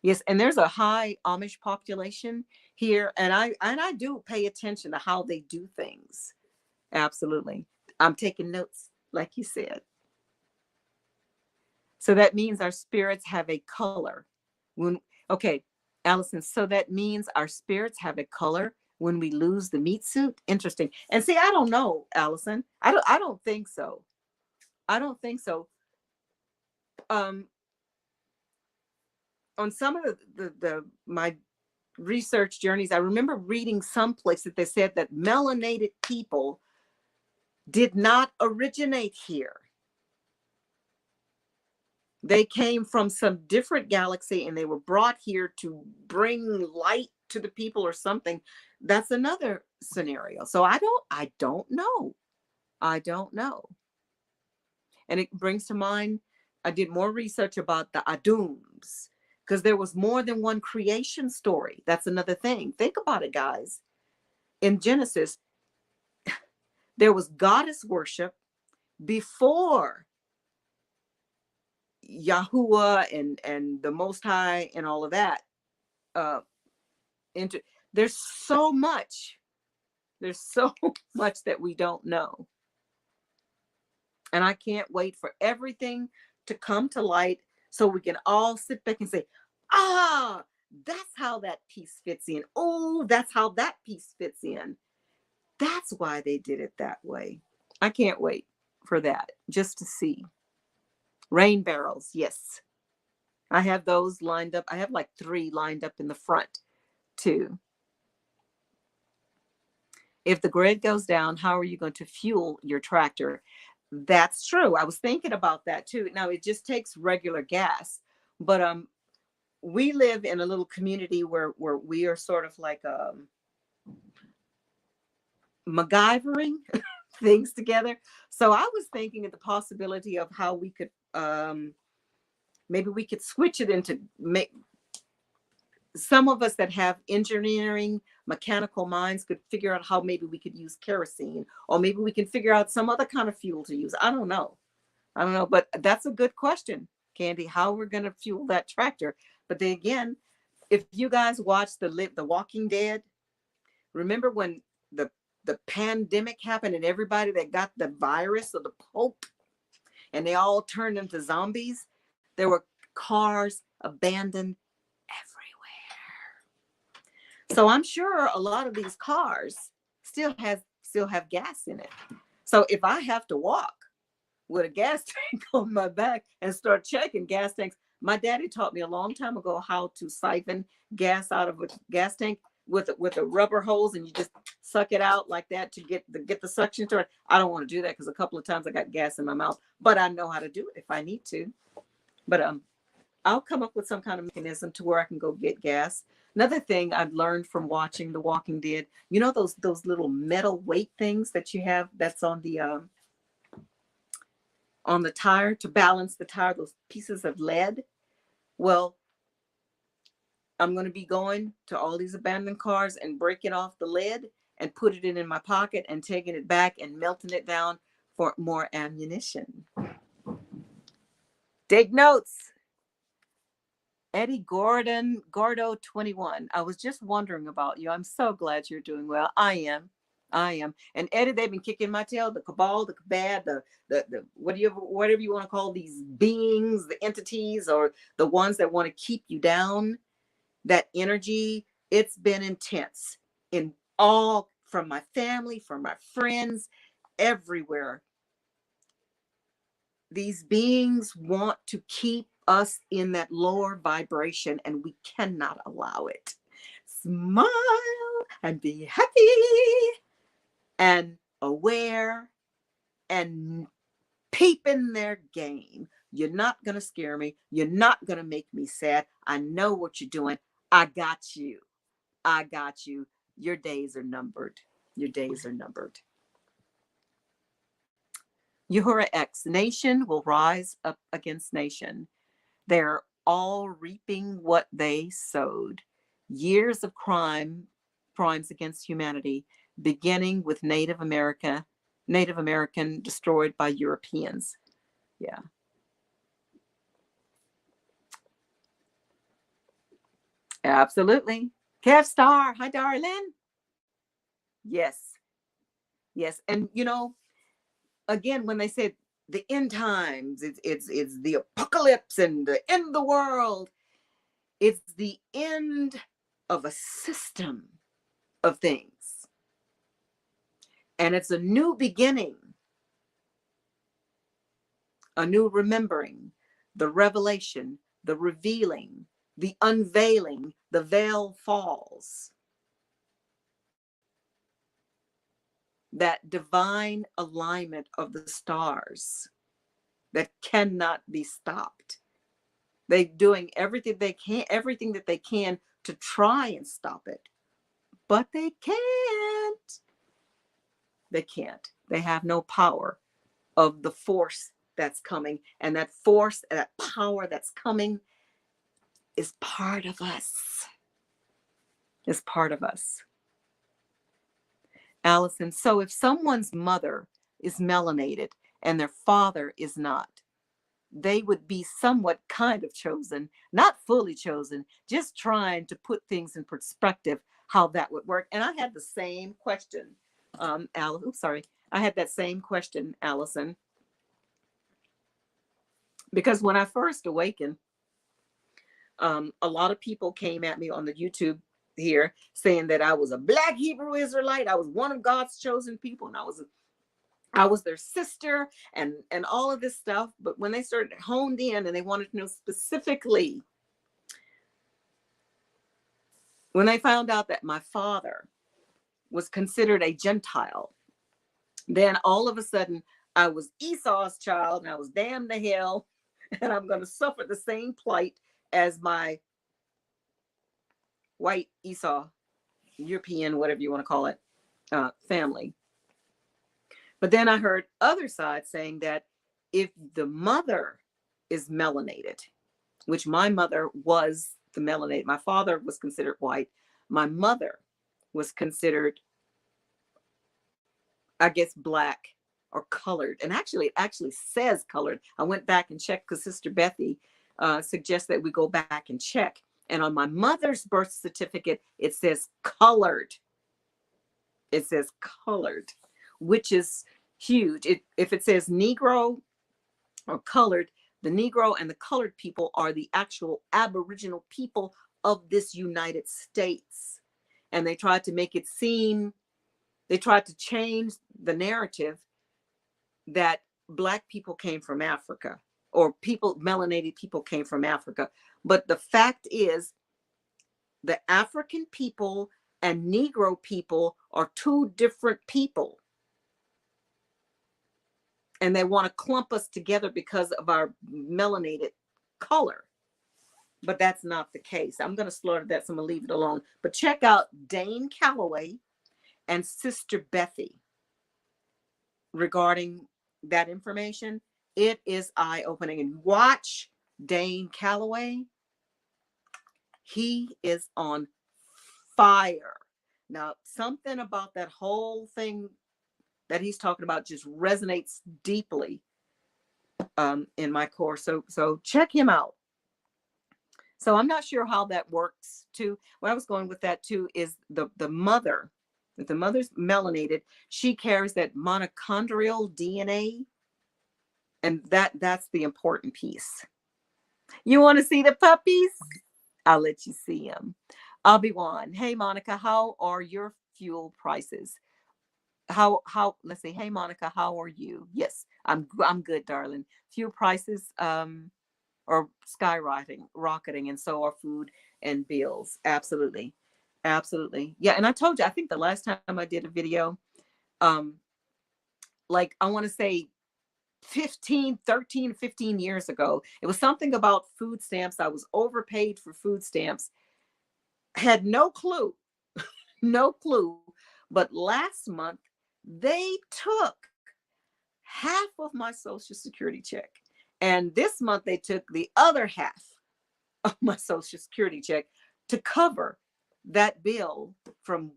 Yes. And there's a high Amish population here. And I do pay attention to how they do things. Absolutely. I'm taking notes, like you said. So that means our spirits have a color. When okay, Allison, so that means our spirits have a color when we lose the meat suit? Interesting. And see, I don't know, Allison. I don't think so. I don't think so. Um on some of the my research journeys, I remember reading someplace that they said that melanated people did not originate here. They came from some different galaxy and they were brought here to bring light to the people or something. That's another scenario. So I don't know. I don't know. And it brings to mind, I did more research about the Adums because there was more than one creation story. That's another thing. Think about it, guys. In Genesis, there was goddess worship before Yahuwah and the Most High and all of that. Uh, into there's so much. There's so much that we don't know, and I can't wait for everything to come to light so we can all sit back and say, "Ah, that's how that piece fits in. Oh, that's how that piece fits in. That's why they did it that way." I can't wait for that just to see. Rain barrels, yes. I have those lined up. I have like 3 lined up in the front too. If the grid goes down, how are you going to fuel your tractor? That's true. I was thinking about that too. Now it just takes regular gas, but we live in a little community where we are sort of like MacGyvering things together. So I was thinking of the possibility of how we could maybe we could switch it into make some of us that have engineering mechanical minds could figure out how maybe we could use kerosene, or maybe we can figure out some other kind of fuel to use. I don't know, but that's a good question, Candy, how we're going to fuel that tractor. But then again, if you guys watch the Walking Dead, remember when the pandemic happened and everybody that got the virus or the poke and they all turned into zombies? There were cars abandoned everywhere. So I'm sure a lot of these cars still have gas in it. So if I have to walk with a gas tank on my back and start checking gas tanks, my daddy taught me a long time ago how to siphon gas out of a gas tank with a rubber hose, and you just suck it out like that to get the suction to it. I don't want to do that because a couple of times I got gas in my mouth, but I know how to do it if I need to. But I'll come up with some kind of mechanism to where I can go get gas. Another thing I've learned from watching The Walking Dead, you know those little metal weight things that you have that's on the tire to balance the tire, those pieces of lead. Well, I'm going to be going to all these abandoned cars and breaking off the lead and put it in my pocket and taking it back and melting it down for more ammunition. Take notes. Eddie Gordo 21. I was just wondering about you. I'm so glad you're doing well. I am. And Eddie, they've been kicking my tail. The cabal, the kabad, the whatever you want to call these beings, the entities, or the ones that want to keep you down. That energy, it's been intense in all, from my family, from my friends, everywhere. These beings want to keep us in that lower vibration, and we cannot allow it. Smile and be happy and aware and peep in their game. You're not going to scare me. You're not going to make me sad. I know what you're doing. I got you. I got you. Your days are numbered. Your days are numbered. Uhura X, nation will rise up against nation. They're all reaping what they sowed. Years of crimes against humanity, beginning with Native America Native American destroyed by Europeans. Yeah. Absolutely. Kev Star. Hi, darling. Yes. Yes. And again, when they said the end times, it's the apocalypse and the end of the world. It's the end of a system of things. And it's a new beginning, a new remembering, the revelation, the revealing, the unveiling, the veil falls. That divine alignment of the stars that cannot be stopped. They're doing everything that they can to try and stop it, but they can't. They can't. They have no power of the force that's coming. And that force, that power that's coming is part of us. Is part of us. Allison, so if someone's mother is melanated and their father is not, they would be somewhat kind of chosen, not fully chosen, just trying to put things in perspective, how that would work. And I had the same question, I had that same question, Allison, because when I first awakened, a lot of people came at me on the YouTube here saying that I was a Black Hebrew Israelite. I was one of God's chosen people, and I was their sister, and all of this stuff. But when they started honed in and they wanted to know specifically, when they found out that my father was considered a Gentile, then all of a sudden I was Esau's child and I was damned to hell, and I'm going to suffer the same plight as my white Esau, European, whatever you want to call it, family. But then I heard other sides saying that if the mother is melanated, which my mother was the melanated, my father was considered white, my mother was considered, I guess, Black or colored. And actually, it actually says colored. I went back and checked because Sister Bethy suggests that we go back and check. And on my mother's birth certificate, it says colored. It says colored, which is huge. If it says Negro or colored, the Negro and the colored people are the actual Aboriginal people of this United States. And they tried to make it seem, they tried to change the narrative that Black people came from Africa, or melanated people came from Africa. But the fact is, the African people and Negro people are two different people. And they want to clump us together because of our melanated color. But that's not the case. I'm going to slaughter that, so I'm going to leave it alone. But check out Dane Calloway and Sister Bethy regarding that information. It is eye-opening. And watch Dane Calloway. He is on fire. Now, something about that whole thing that he's talking about just resonates deeply in my core. So check him out. So I'm not sure how that works too. What I was going with that too is the mother. If the mother's melanated, she carries that mitochondrial DNA, and that's the important piece. You want to see the puppies? I'll let you see them. I'll be one. Hey Monica, how are your fuel prices? How let's see. Hey Monica, how are you? Yes, I'm good, darling. Fuel prices are rocketing, and so are food and bills. Absolutely. Yeah, and I told you, I think the last time I did a video, like I want to say 15 years ago, it was something about food stamps. I was overpaid for food stamps, had no clue. But last month they took half of my Social Security check, and this month they took the other half of my Social Security check to cover that bill from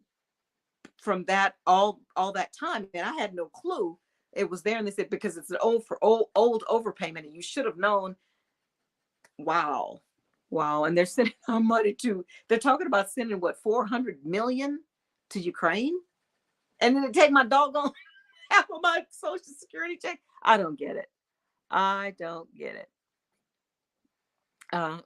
that all that time. And I had no clue It was there, and they said because it's an old overpayment, and you should have known. Wow, wow, and they're sending our money to. They're talking about sending what 400 million to Ukraine, and then they take my doggone half of my Social Security check. I don't get it. I don't get it.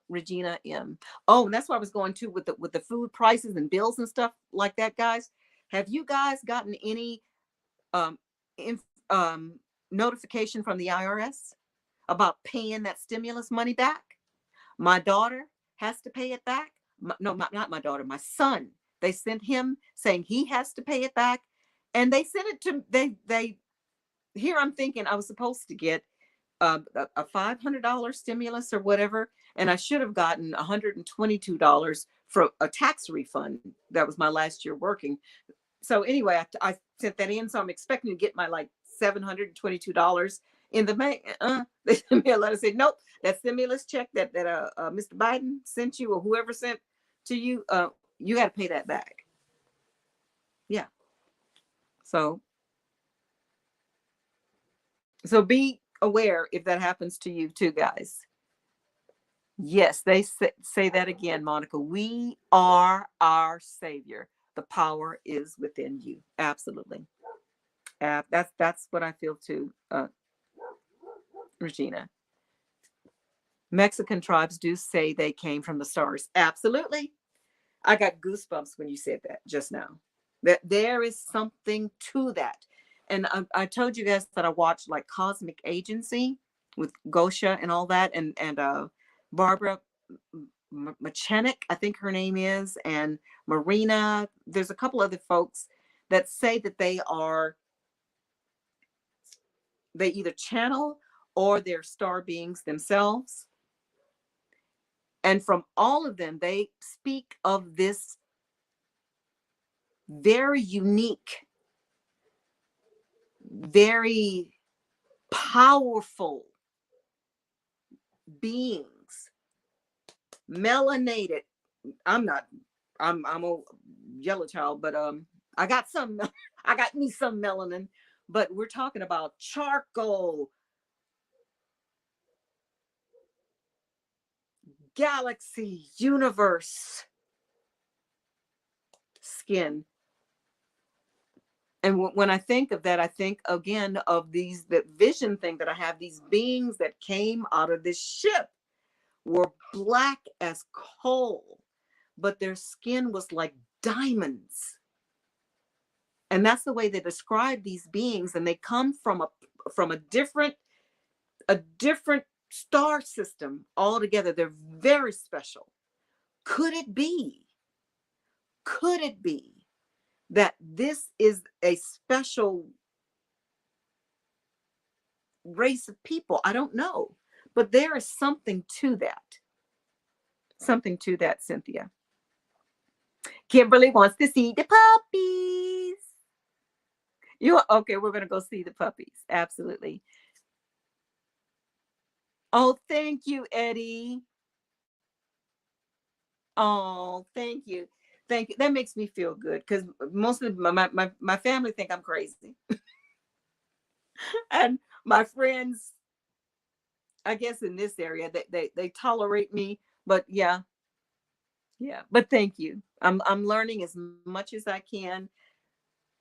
Regina M. Oh, and that's what I was going to with the food prices and bills and stuff like that, guys. Have you guys gotten any um, inf- notification from the IRS about paying that stimulus money back? My daughter has to pay it back. No, not my daughter, my son. They sent him saying he has to pay it back. And they sent it to, here I'm thinking I was supposed to get a $500 stimulus or whatever. And I should have gotten $122 for a tax refund. That was my last year working. So anyway, I sent that in. So I'm expecting to get my like $722 in the mail. They sent me a letter saying, nope, that stimulus check that Mr. Biden sent you or whoever sent to you, you got to pay that back. Yeah. So be aware if that happens to you too, guys. Yes, they say that again, Monica. We are our savior. The power is within you. Absolutely. That's what I feel too, Regina. Mexican tribes do say they came from the stars. Absolutely. I got goosebumps when you said that just now. That there is something to that. And I told you guys that I watched like Cosmic Agency with Gosha and all that, and Barbara Machenik, I think her name is, and Marina. There's a couple other folks that say that they either channel or they're star beings themselves. And from all of them, they speak of this very unique, very powerful beings, melanated. I'm a yellow child, but I got I got me some melanin, but we're talking about charcoal, galaxy, universe, skin. And when I think of that, I think again of the vision thing that I have, these beings that came out of this ship were black as coal, but their skin was like diamonds. And that's the way they describe these beings. And they come from a different star system altogether. They're very special. Could it be that this is a special race of people? I don't know, but there is something to that. Something to that, Cynthia. Kimberly wants to see the puppies. Okay? We're going to go see the puppies. Absolutely. Oh, thank you, Eddie. Oh, thank you. Thank you. That makes me feel good because most of my family think I'm crazy. And my friends, I guess in this area, they tolerate me. But yeah. But thank you. I'm learning as much as I can,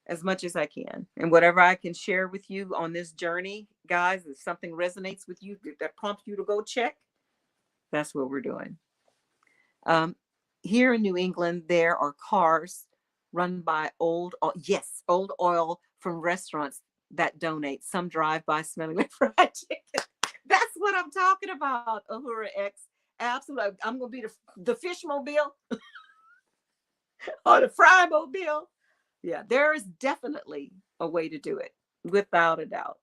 and whatever I can share with you on this journey, guys. If something resonates with you that prompts you to go check, that's what we're doing. Here in New England, there are cars run by old oil from restaurants that donate. Some drive by smelling like fried chicken. That's what I'm talking about, Ahura X. Absolutely. I'm going to be the fish mobile or the fry mobile. Yeah, there is definitely a way to do it, without a doubt.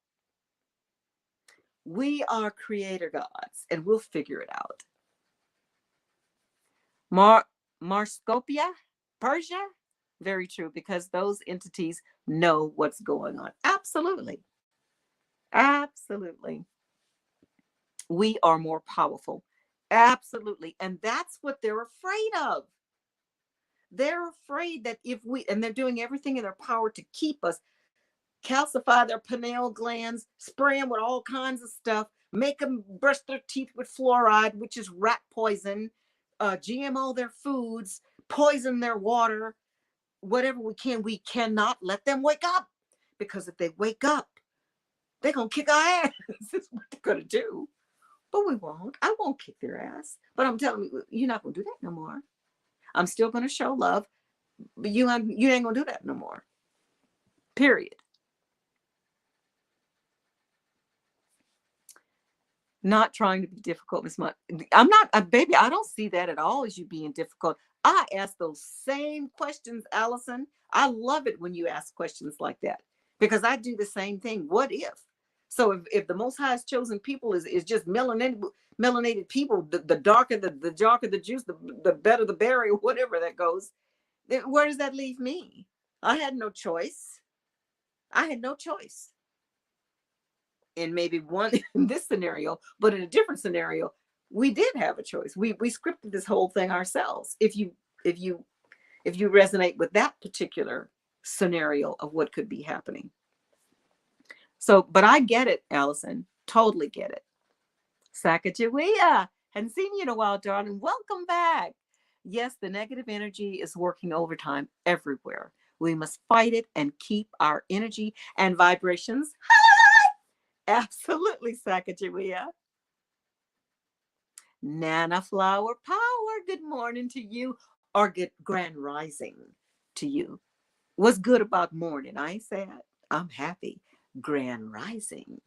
We are creator gods, and we'll figure it out. Marscopia, Persia? Very true, because those entities know what's going on. Absolutely. Absolutely. We are more powerful. Absolutely. And that's what they're afraid of. They're afraid that and they're doing everything in their power to keep us calcify their pineal glands, spray them with all kinds of stuff, make them brush their teeth with fluoride, which is rat poison, GMO their foods, poison their water, whatever we can. We cannot let them wake up, because if they wake up, they're going to kick our ass. That's what they're going to do. But we won't. I won't kick their ass. But I'm telling you, you're not going to do that no more. I'm still going to show love, but you ain't going to do that no more. Period. Not trying to be difficult, Miss Munt. I'm not, baby, I don't see that at all as you being difficult. I ask those same questions, Allison. I love it when you ask questions like that, because I do the same thing. What if? So if the Most High's chosen people is just melanated people, the darker the juice, the better the berry, whatever that goes, then where does that leave me? I had no choice. I had no choice. In maybe one in this scenario, but in a different scenario, we did have a choice. We scripted this whole thing ourselves. If you resonate with that particular scenario of what could be happening. So, but I get it, Allison. Totally get it. Sacagawea. Hadn't seen you in a while, darling. Welcome back. Yes, the negative energy is working overtime everywhere. We must fight it and keep our energy and vibrations high. Absolutely, Sacagawea. Nana Flower Power, good morning to you, or good grand rising to you. What's good about morning? I ain't sad. I'm happy. Grand rising.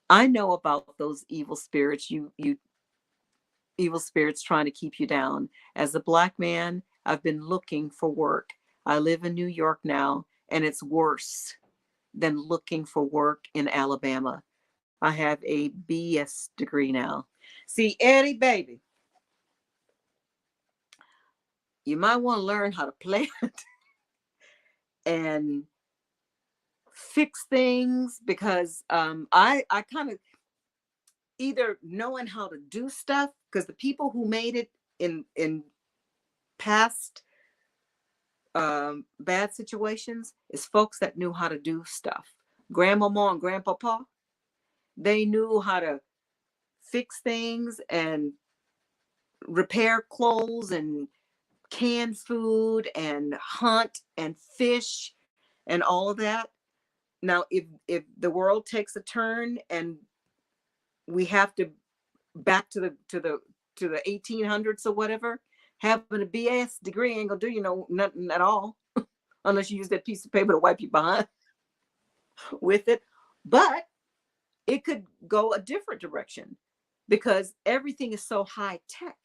I know about those evil spirits, you evil spirits trying to keep you down. As a Black man, I've been looking for work. I live in New York now, and it's worse than looking for work in Alabama. I have a BS degree now. See, Eddie, baby, you might want to learn how to plant and fix things, because I kind of either knowing how to do stuff, because the people who made it in past bad situations is folks that knew how to do stuff. Grandmama and grandpapa, they knew how to fix things and repair clothes and canned food and hunt and fish and all of that. Now, if the world takes a turn and we have to back to the 1800s or whatever, having a BS degree ain't gonna do nothing at all, unless you use that piece of paper to wipe you behind with it. But it could go a different direction, because everything is so high tech.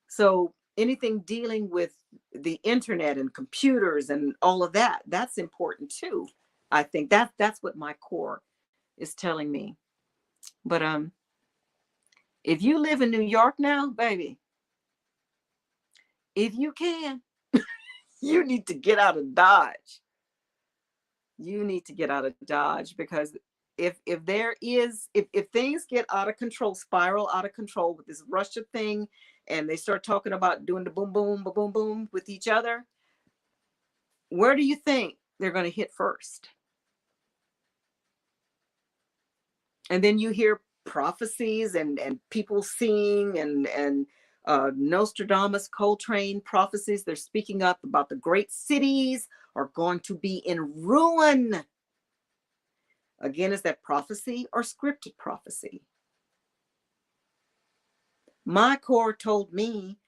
So anything dealing with the internet and computers and all of that, that's important too. I think that's what my core is telling me. But if you live in New York now, baby, if you can, you need to get out of Dodge. You need to get out of Dodge, because if things get out of control, spiral out of control with this Russia thing, and they start talking about doing the boom, boom, boom, boom with each other, where do you think they're going to hit first? And then you hear prophecies and people seeing and Nostradamus, Coltrane prophecies. They're speaking up about the great cities are going to be in ruin. Again, is that prophecy or scripted prophecy? My core told me,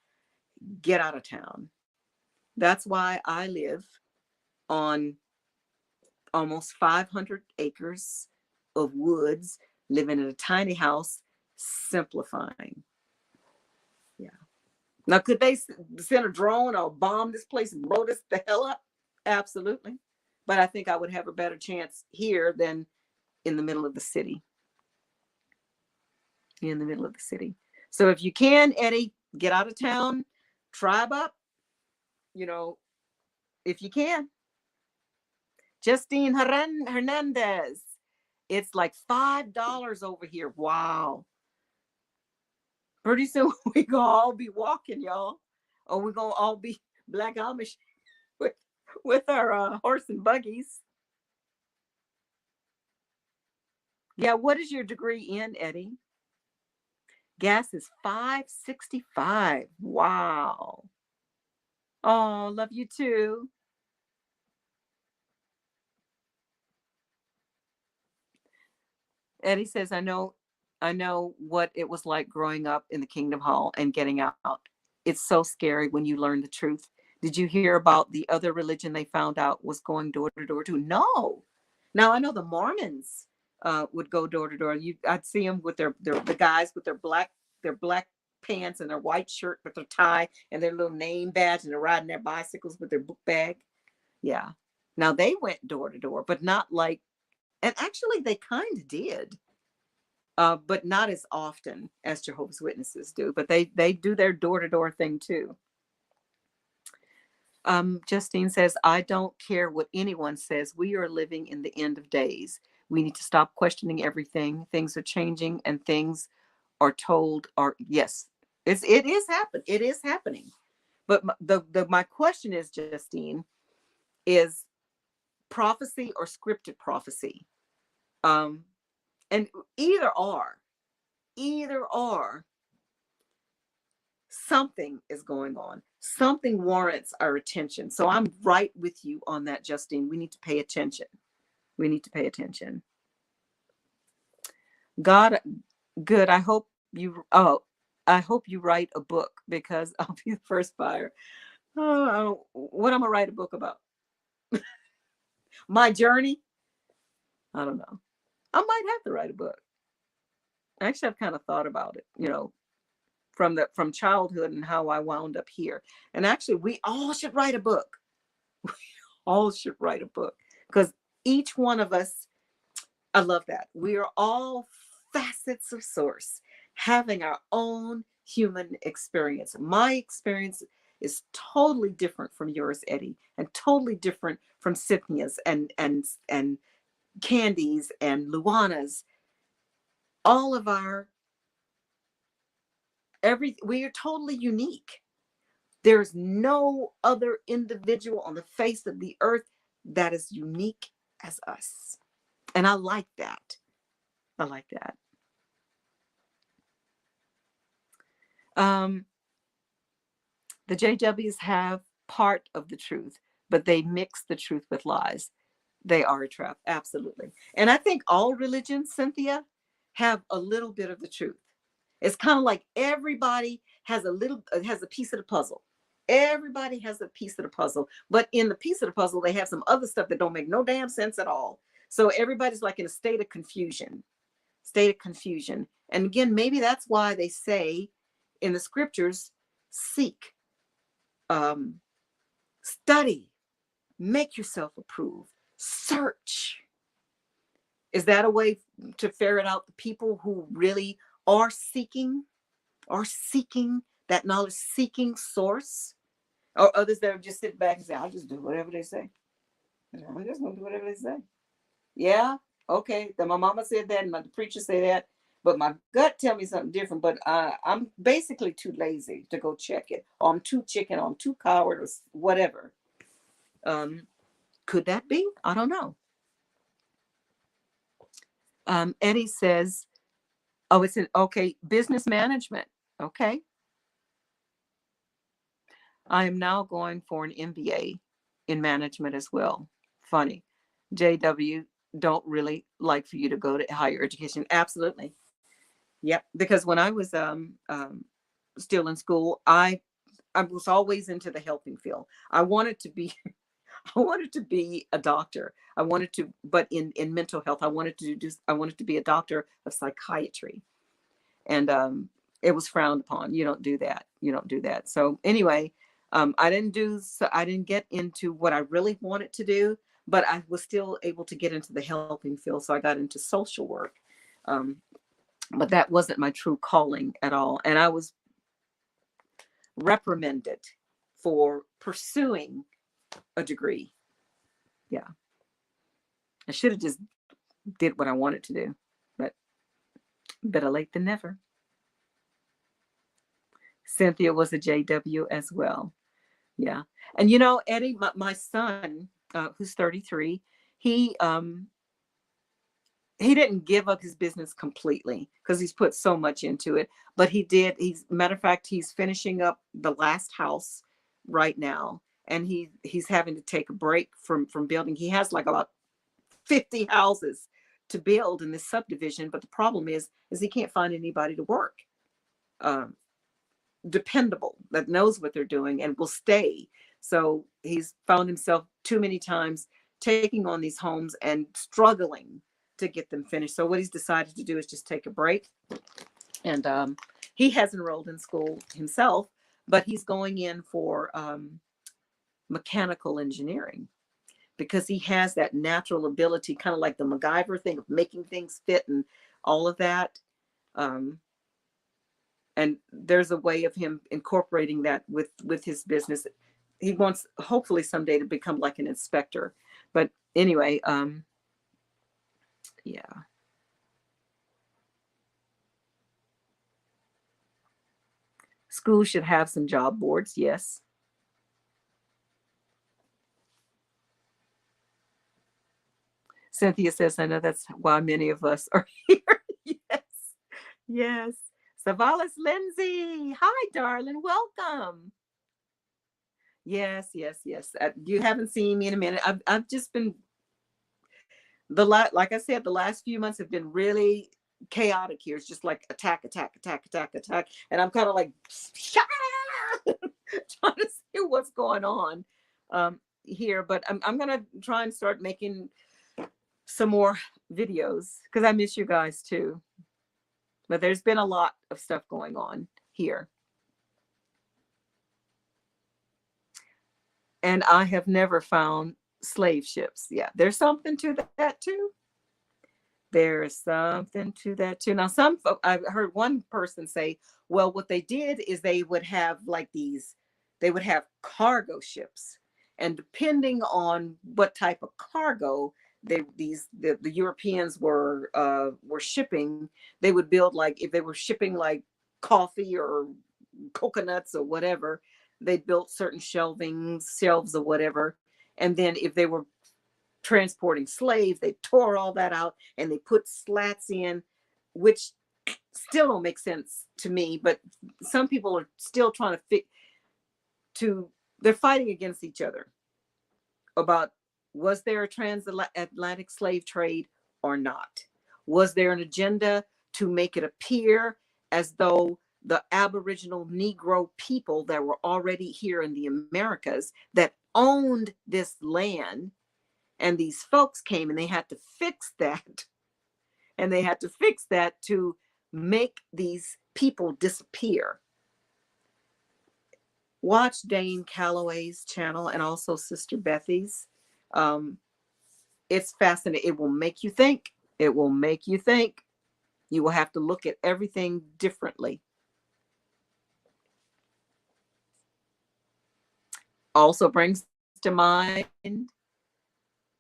get out of town. That's why I live on almost 500 acres of woods, living in a tiny house, simplifying. Yeah. Now, could they send a drone or bomb this place and blow this the hell up? Absolutely. But I think I would have a better chance here than in the middle of the city. In the middle of the city. So if you can, Eddie, get out of town, tribe up, if you can. Justine Hernandez. It's like $5 over here. Wow. Pretty soon we're going to all be walking, y'all. Or we're going to all be Black Amish with with our horse and buggies. Yeah, what is your degree in, Eddie? Gas is 565. Wow. Oh, love you too. Eddie says, I know what it was like growing up in the Kingdom Hall and getting out. It's so scary when you learn the truth. Did you hear about the other religion they found out was going door to door too? No. Now I know the Mormons would go door to door. I'd see them with their the guys with their black pants and their white shirt with their tie and their little name badge, and they're riding their bicycles with their book bag. Yeah. Now they went door to door, but not like, and actually they kind of did, but not as often as Jehovah's Witnesses do. But they do their door to door thing too. Justine says, I don't care what anyone says. We are living in the end of days. We need to stop questioning everything. Things are changing, and things are told are yes. It is happening. But my question is, Justine, is prophecy or scripted prophecy? Um, and either or, something is going on. Something warrants our attention. So I'm right with you on that, Justine. We need to pay attention. We need to pay attention. God, good. I hope you write a book, because I'll be the first buyer. Oh, what I'm gonna write a book about? My journey? I don't know. I might have to write a book. Actually, I've kind of thought about it, from childhood and how I wound up here. And actually, we all should write a book. All should write a book, because each one of us, I love that. We are all facets of source, having our own human experience. My experience is totally different from yours, Eddie, and totally different from Cynthia's and Candy's and Luana's. All of our we are totally unique. There's no other individual on the face of the earth that is unique as us. And I like that. I like that. Um, the JWs have part of the truth, but they mix the truth with lies. They are a trap. Absolutely. And I think all religions, Cynthia, have a little bit of the truth. It's kind of like everybody has a piece of the puzzle. Everybody has a piece of the puzzle, but in the piece of the puzzle, they have some other stuff that don't make no damn sense at all. So everybody's like in a state of confusion. State of confusion. And again, maybe that's why they say in the scriptures, seek, um, study, make yourself approved, search. Is that a way to ferret out the people who really are seeking that knowledge, seeking source, or others that are just sit back and say, I'll just do whatever they say. I'm just gonna do whatever they say. Yeah, okay. Then my mama said that, and my preacher said that, but my gut tell me something different. But I'm basically too lazy to go check it, or I'm too chicken, or I'm too coward, or whatever. Um, could that be? I don't know. Eddie says, "Oh, it's okay. Business management. Okay, I am now going for an MBA in management as well. Funny, JW don't really like for you to go to higher education. Absolutely, yep. Because when I was still in school, I was always into the helping field. I wanted to be I wanted to be a doctor. I wanted to, but in mental health, I wanted to be a doctor of psychiatry, and it was frowned upon. You don't do that. You don't do that. So anyway, I didn't get into what I really wanted to do, but I was still able to get into the helping field. So I got into social work. Um, but that wasn't my true calling at all. And I was reprimanded for pursuing a degree. Yeah. I should have just did what I wanted to do, but better late than never. Cynthia was a JW as well. Yeah. And you know, Eddie, my son, who's 33, he he didn't give up his business completely because he's put so much into it, but he did. He's matter of fact, he's finishing up the last house right now, and he's having to take a break from building. He has like about 50 houses to build in this subdivision, but the problem is he can't find anybody to work. Um, Dependable that knows what they're doing and will stay. So he's found himself too many times taking on these homes and struggling to get them finished. So what he's decided to do is just take a break. And he has enrolled in school himself, but he's going in for mechanical engineering because he has that natural ability, kind of like the MacGyver thing of making things fit and all of that. Um, and there's a way of him incorporating that with his business. He wants hopefully someday to become like an inspector. But anyway, yeah. Schools should have some job boards, yes. Cynthia says, I know that's why many of us are here. Yes, yes. Savalas Lindsay, hi, darling, welcome. Yes, yes, yes. You haven't seen me in a minute. I've just been like I said, the last few months have been really chaotic here. It's just like attack, attack, attack, attack, attack, and I'm kind of like trying to see what's going on here. But I'm gonna try and start making some more videos because I miss you guys too. But there's been a lot of stuff going on here. And I have never found slave ships. Yeah, there's something to that too. There is something to that too. Now, I've heard one person say, well, what they did is they would have like they would have cargo ships. And depending on what type of cargo the Europeans were shipping, they would build, like if they were shipping like coffee or coconuts or whatever, they built certain shelves or whatever. And then if they were transporting slaves, they tore all that out and they put slats in, which still don't make sense to me. But some people are still trying to they're fighting against each other about, was there a transatlantic slave trade or not? Was there an agenda to make it appear as though the Aboriginal Negro people that were already here in the Americas that owned this land, and these folks came and they had to fix that, and they had to fix that to make these people disappear? Watch Dane Calloway's channel and also Sister Bethy's. It's fascinating. It will make you think. It will make you think. You will have to look at everything differently. Also brings to mind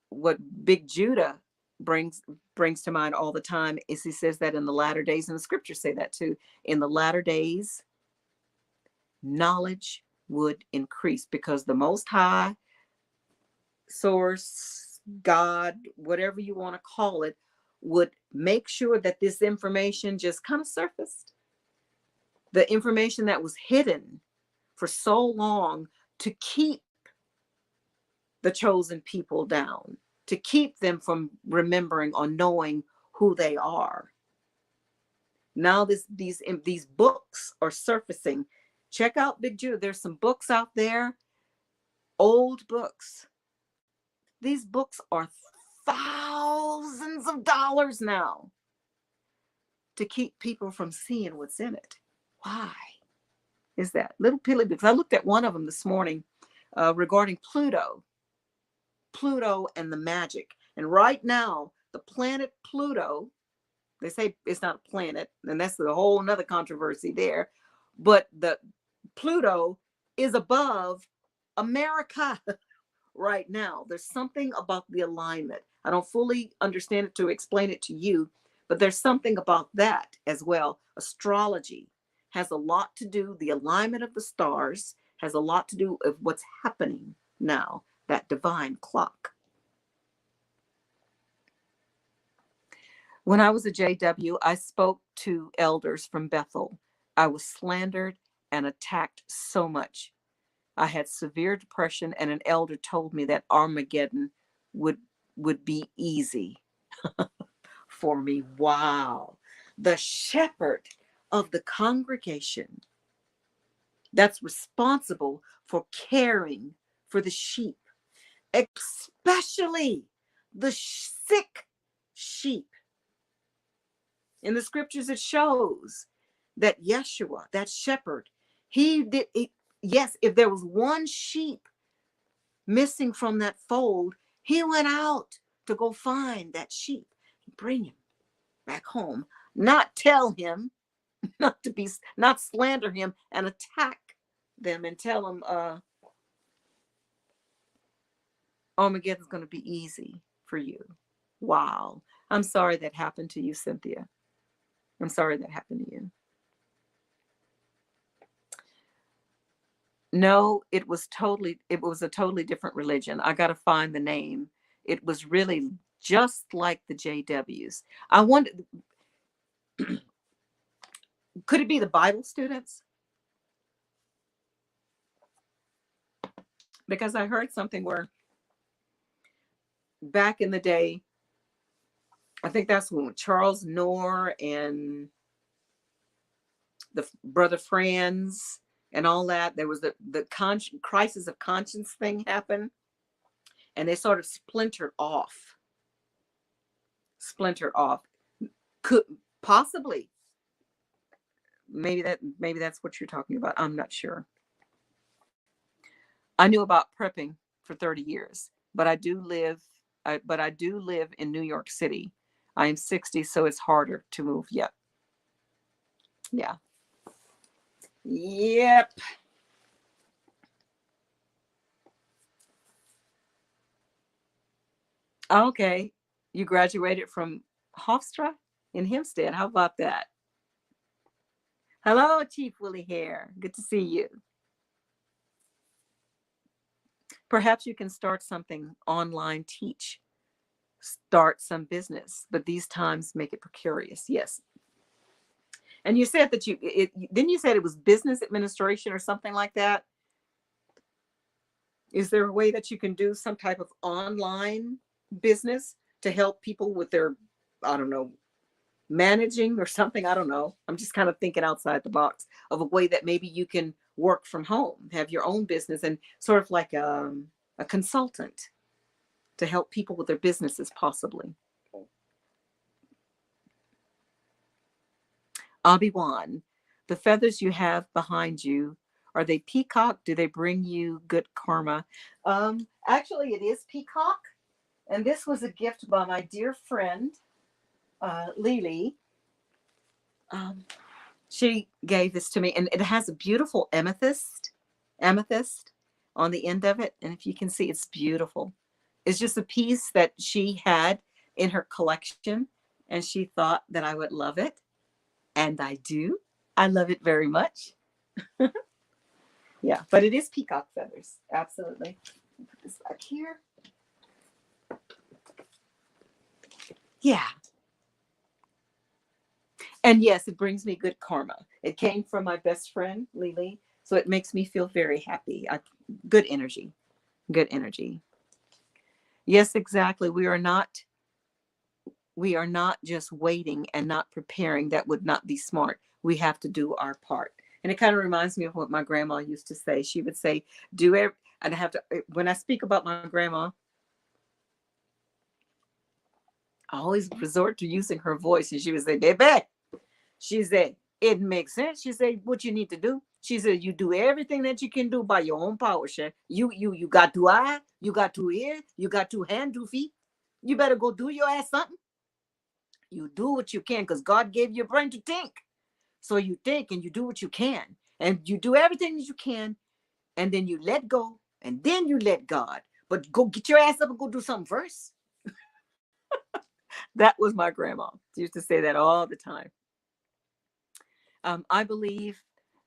what Big Judah brings to mind all the time is he says that in the latter days, and the scriptures say that too, in the latter days, knowledge would increase because the Most High, source, God, whatever you want to call it, would make sure that this information just kind of surfaced. The information that was hidden for so long to keep the chosen people down, to keep them from remembering or knowing who they are. Now these books are surfacing. Check out Big Judah. There's some books out there, old books. These books are thousands of dollars now to keep people from seeing what's in it. Why is that? Little Pilly books. I looked at one of them this morning regarding Pluto and the magic. And right now, the planet Pluto, they say it's not a planet, and that's a whole nother controversy there. But the Pluto is above America right now. There's something about the alignment. I don't fully understand it to explain it to you, but there's something about that as well. Astrology has a lot to do, the alignment of the stars has a lot to do with what's happening now, that divine clock. When I was a JW, I spoke to elders from Bethel. I was slandered and attacked so much. I had severe depression, and an elder told me that Armageddon would would be easy for me. Wow. The shepherd of the congregation that's responsible for caring for the sheep, especially the sick sheep. In the scriptures, it shows that Yeshua, that shepherd, he did it. Yes, if there was one sheep missing from that fold, he went out to go find that sheep, bring him back home, not tell him, not slander him and attack them and tell them Armageddon's going to be easy for you. Wow. I'm sorry that happened to you, Cynthia. I'm sorry that happened to you. No, it was a totally different religion. I got to find the name. It was really just like the JWs. I wonder, could it be the Bible students? Because I heard something where back in the day, I think that's when Charles Knorr and the brother Franz and all that, there was the crisis of conscience thing happened, and they sort of splintered off. Could possibly, maybe that's what you're talking about. I'm not sure. I knew about prepping for 30 years, but I do live in New York City. I am 60, so it's harder to move yet. Yeah. Yep. Okay. You graduated from Hofstra in Hempstead. How about that? Hello, Chief Willie Hare. Good to see you. Perhaps you can start something online, start some business, but these times make it precarious. Yes. And you said that then you said it was business administration or something like that. Is there a way that you can do some type of online business to help people with their, I don't know, managing or something? I don't know. I'm just kind of thinking outside the box of a way that maybe you can work from home, have your own business, and sort of like a consultant to help people with their businesses, possibly. Obi-Wan, the feathers you have behind you, are they peacock? Do they bring you good karma? Actually, it is peacock. And this was a gift by my dear friend, Lily. She gave this to me, and it has a beautiful amethyst on the end of it. And if you can see, it's beautiful. It's just a piece that she had in her collection, and she thought that I would love it. And I do. I love it very much. Yeah, but it is peacock feathers. Absolutely. Put this back here. Yeah. And yes, it brings me good karma. It came from my best friend, Lily. So it makes me feel very happy. Good energy. Good energy. Yes, exactly. We are not just waiting and not preparing. That would not be smart. We have to do our part. And it kind of reminds me of what my grandma used to say. She would say, when I speak about my grandma, I always resort to using her voice. And she would say, baby, she said, it makes sense. She said, what you need to do. She said, you do everything that you can do by your own power, Shay. You got 2 eyes, you got 2 ears, you got 2 hands, 2 feet. You better go do your ass something. You do what you can because God gave you a brain to think. So you think and you do what you can. And you do everything that you can. And then you let go. And then you let God. But go get your ass up and go do something first. That was my grandma. She used to say that all the time. I believe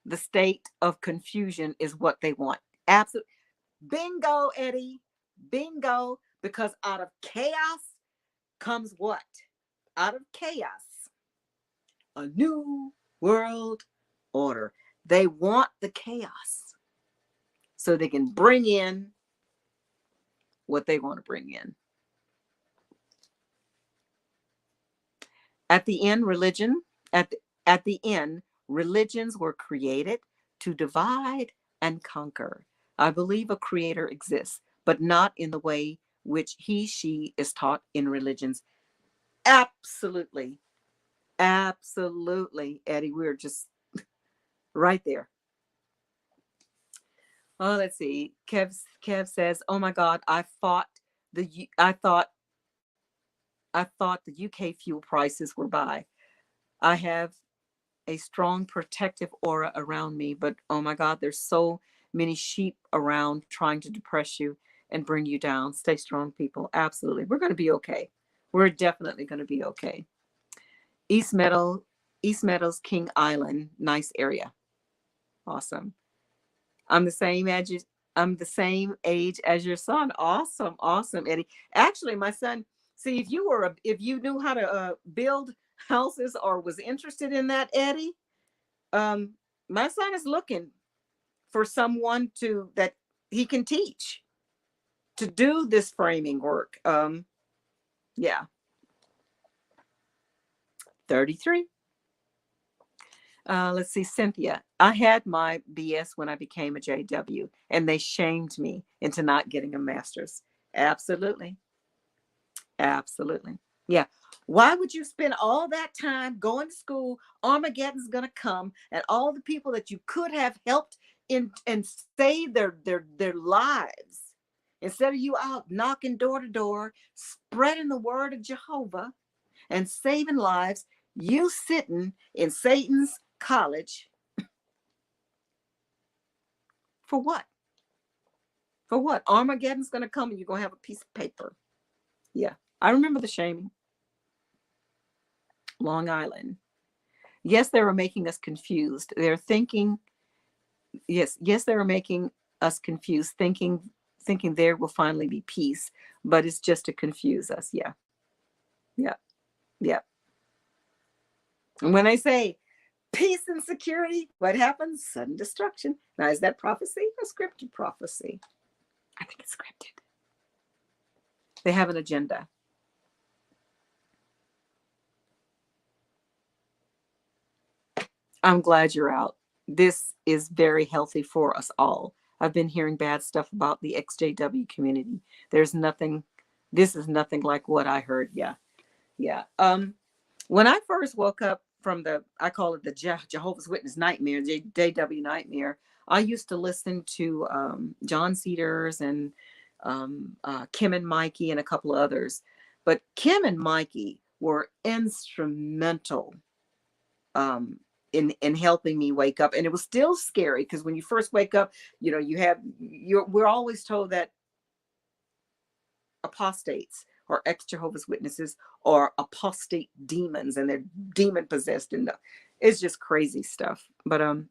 the state of confusion is what they want. Absolutely. Bingo, Eddie. Bingo. Because out of chaos comes what? Out of chaos, a new world order. They want the chaos so they can bring in what they want to bring in. At the end, at the end, religions were created to divide and conquer. I believe a creator exists, but not in the way which she is taught in religions. Absolutely. Absolutely, Eddie. We're just right there. Oh, let's see. Kev says, "Oh my God, I thought the UK fuel prices were by. I have a strong protective aura around me, but oh my God, there's so many sheep around trying to depress you and bring you down. Stay strong, people. Absolutely. We're going to be okay. We're definitely going to be okay." East Meadow, East Meadows, King Island, nice area. Awesome. I'm the same age. I'm the same age as your son. Awesome, awesome, Eddie. Actually, my son. See, if you knew how to build houses or was interested in that, Eddie, um, my son is looking for someone that he can teach to do this framing work. Yeah, 33. Let's see, Cynthia. I had my BS when I became a JW, and they shamed me into not getting a master's. Absolutely. Absolutely. Yeah. Why would you spend all that time going to school? Armageddon's going to come, and all the people that you could have helped in and save their lives, instead of you out knocking door to door, spreading the word of Jehovah and saving lives, you sitting in Satan's college for what? For what? Armageddon's going to come and you're going to have a piece of paper. Yeah. I remember the shaming. Long Island. Yes, they were making us confused. They're thinking, yes, they were making us confused, thinking there will finally be peace, but it's just to confuse us. Yeah. Yeah. Yeah. And when I say peace and security, what happens? Sudden destruction. Now, is that prophecy or scripted prophecy? I think it's scripted. They have an agenda. I'm glad you're out. This is very healthy for us all. I've been hearing bad stuff about the XJW community. This is nothing like what I heard. Yeah. Yeah. When I first woke up from I call it the Jehovah's Witness nightmare, JW nightmare, I used to listen to John Cedars and Kim and Mikey and a couple of others. But Kim and Mikey were instrumental in helping me wake up. And it was still scary because when you first wake up, we're always told that apostates or ex-Jehovah's Witnesses or apostate demons, and they're demon possessed, and it's just crazy stuff. But and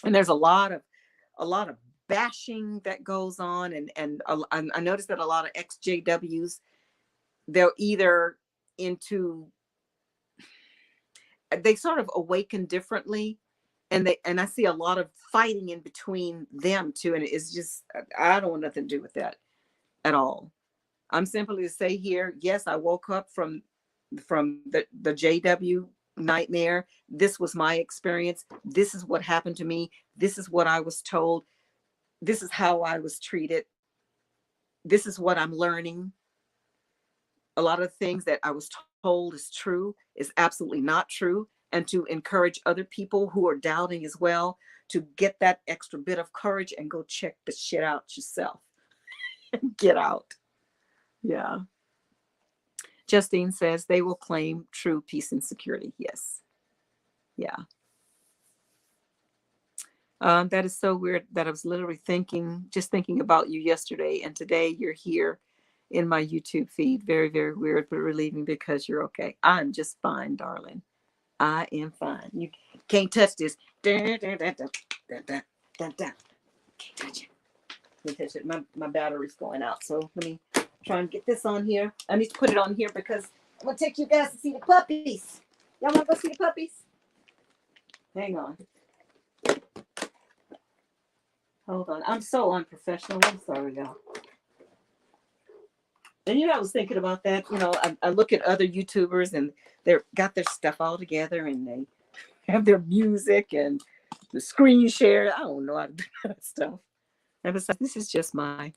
there's a lot of bashing that goes on, and I noticed that a lot of ex-JWs, they're either they sort of awaken differently, and I see a lot of fighting in between them too, and it's just, I don't want nothing to do with that at all. I'm simply to say here, yes, I woke up from the JW nightmare. This was my experience. This is what happened to me. This is what I was told. This is how I was treated. This is what I'm learning. A lot of things that I was told is true is absolutely not true. And to encourage other people who are doubting as well to get that extra bit of courage and go check the shit out yourself. Get out. Yeah. Justine says they will claim true peace and security. Yes. Yeah. That is so weird that I was literally thinking about you yesterday, and today you're here in my YouTube feed. Very, very weird, but relieving because you're okay. I'm just fine, darling. I am fine. You Can't touch this. Dun, dun, dun, dun, dun, dun, dun, dun. Can't touch it. Can't touch it. My battery's going out. So let me try and get this on here. I need to put it on here because I'm gonna take you guys to see the puppies. Y'all wanna go see the puppies? Hang on. Hold on. I'm so unprofessional. I'm sorry, y'all. And I was thinking about that. I look at other YouTubers and they're got their stuff all together and they have their music and the screen share. I don't know how to do that stuff. And besides, this is just my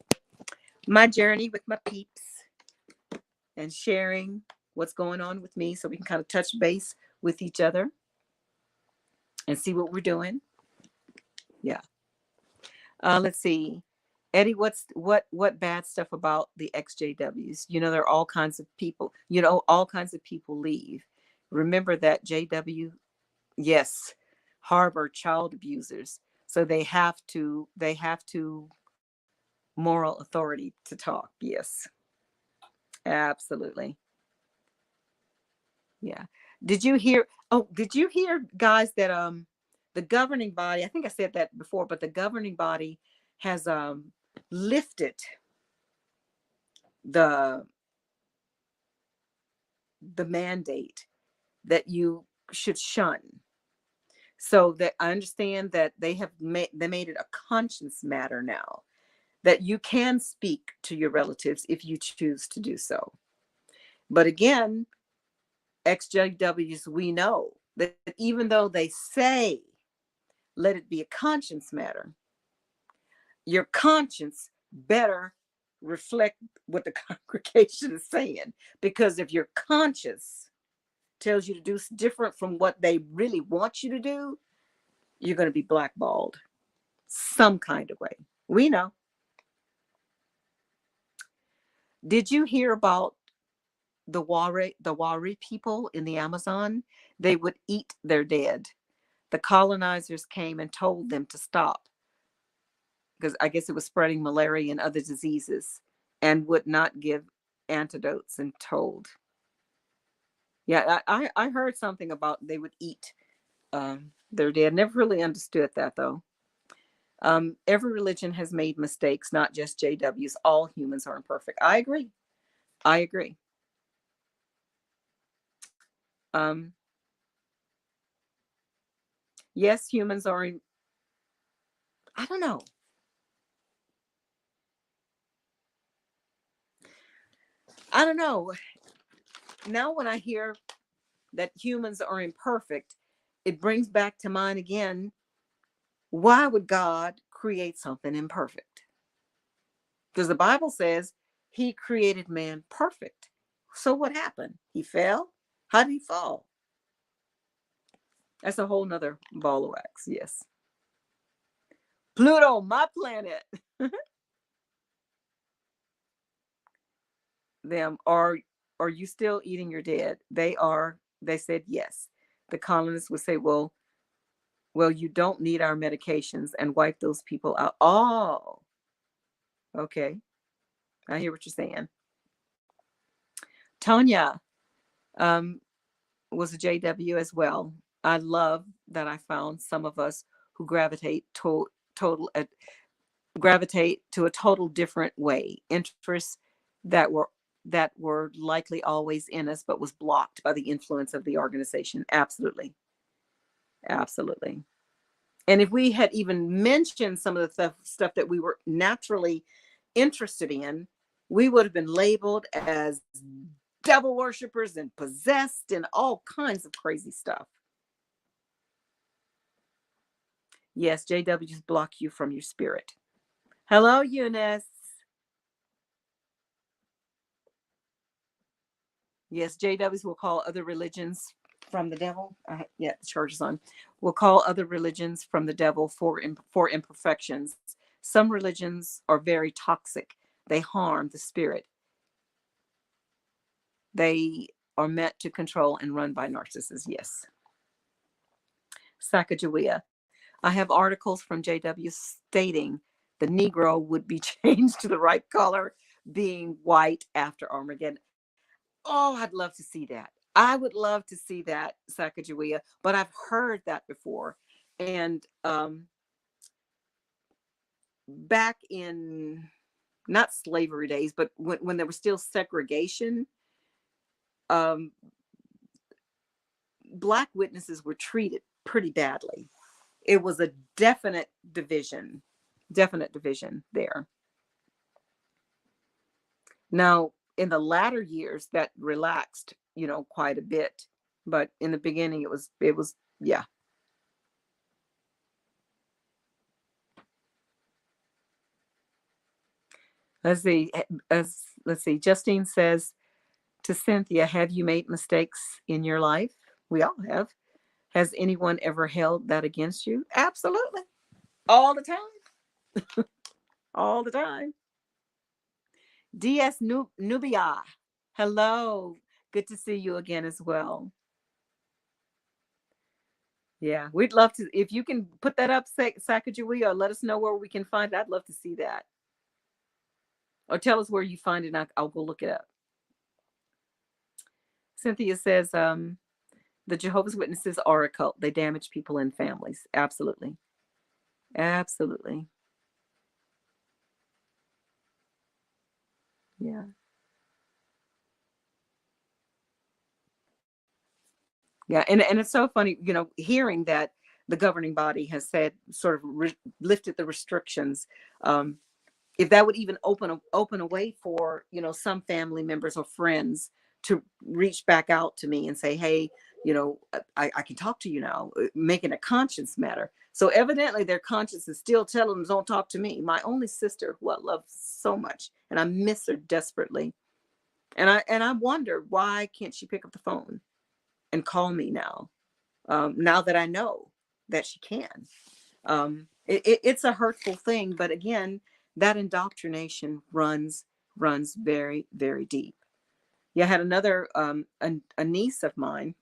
journey with my peeps and sharing what's going on with me so we can kind of touch base with each other and see what we're doing. Yeah. Let's see. Eddie, what bad stuff about the XJWs? There are all kinds of people, all kinds of people leave. Remember that JW, yes, harbor child abusers. So they have moral authority to talk. Yes. Absolutely. Yeah. Did you hear guys that the governing body, I think I said that before, but the governing body has lifted the mandate that you should shun. So that I understand that they made it a conscience matter now that you can speak to your relatives if you choose to do so. But again, XJWs, we know that even though they say let it be a conscience matter, your conscience better reflect what the congregation is saying. Because if your conscience tells you to do different from what they really want you to do, you're going to be blackballed some kind of way. We know. Did you hear about the Wari people in the Amazon? They would eat their dead. The colonizers came and told them to stop because I guess it was spreading malaria and other diseases, and would not give antidotes and told. Yeah, I heard something about they would eat their dead. Never really understood that though. Every religion has made mistakes, not just JWs. All humans are imperfect. I agree. I agree. Um, yes, humans are. I don't know. I don't know. Now, when I hear that humans are imperfect, it brings back to mind again, why would God create something imperfect? Because the Bible says he created man perfect. So what happened? He fell? How did he fall? That's a whole nother ball of wax. Yes. Pluto, my planet. Them are you still eating your dead? They said yes. The colonists would say, well, you don't need our medications, and wipe those people out. Oh, okay. I hear what you're saying. Tanya was a JW as well. I love that I found some of us who gravitate to a total different way. Interests that were likely always in us, but was blocked by the influence of the organization. Absolutely. Absolutely. And if we had even mentioned some of the stuff that we were naturally interested in, we would have been labeled as devil worshippers and possessed and all kinds of crazy stuff. Yes, JWs block you from your spirit. Hello, Eunice. Yes, JWs will call other religions from the devil. Yeah, the church is on. Will call other religions from the devil for imperfections. Some religions are very toxic. They harm the spirit. They are meant to control and run by narcissists. Yes. Sacagawea. I have articles from JW stating the Negro would be changed to the right color, being white after Armageddon. Oh, I'd love to see that. I would love to see that, Sacagawea, but I've heard that before. And back in not slavery days, but when there was still segregation, um, Black witnesses were treated pretty badly. It was a definite division there. Now, in the latter years, that relaxed, quite a bit. But in the beginning, it was, yeah. Let's see. Let's see. Justine says to Cynthia, "Have you made mistakes in your life?" We all have. Has anyone ever held that against you? Absolutely. All the time. All the time. DS Nubia. Hello. Good to see you again as well. Yeah, we'd love to. If you can put that up, Sacagawea, or let us know where we can find it. I'd love to see that. Or tell us where you find it, and I'll go look it up. Cynthia says, the Jehovah's Witnesses are a cult. They damage people and families. Absolutely. Absolutely. Yeah. Yeah. And it's so funny, hearing that the governing body has said, sort of lifted the restrictions. If that would even open a way for, some family members or friends to reach back out to me and say, hey, I can talk to you now, making a conscience matter. So evidently their conscience is still telling them, don't talk to me, my only sister, who I love so much, and I miss her desperately. And I wonder, why can't she pick up the phone and call me now? Now that I know that she can. It's a hurtful thing, but again, that indoctrination runs very, very deep. Yeah, I had another a niece of mine.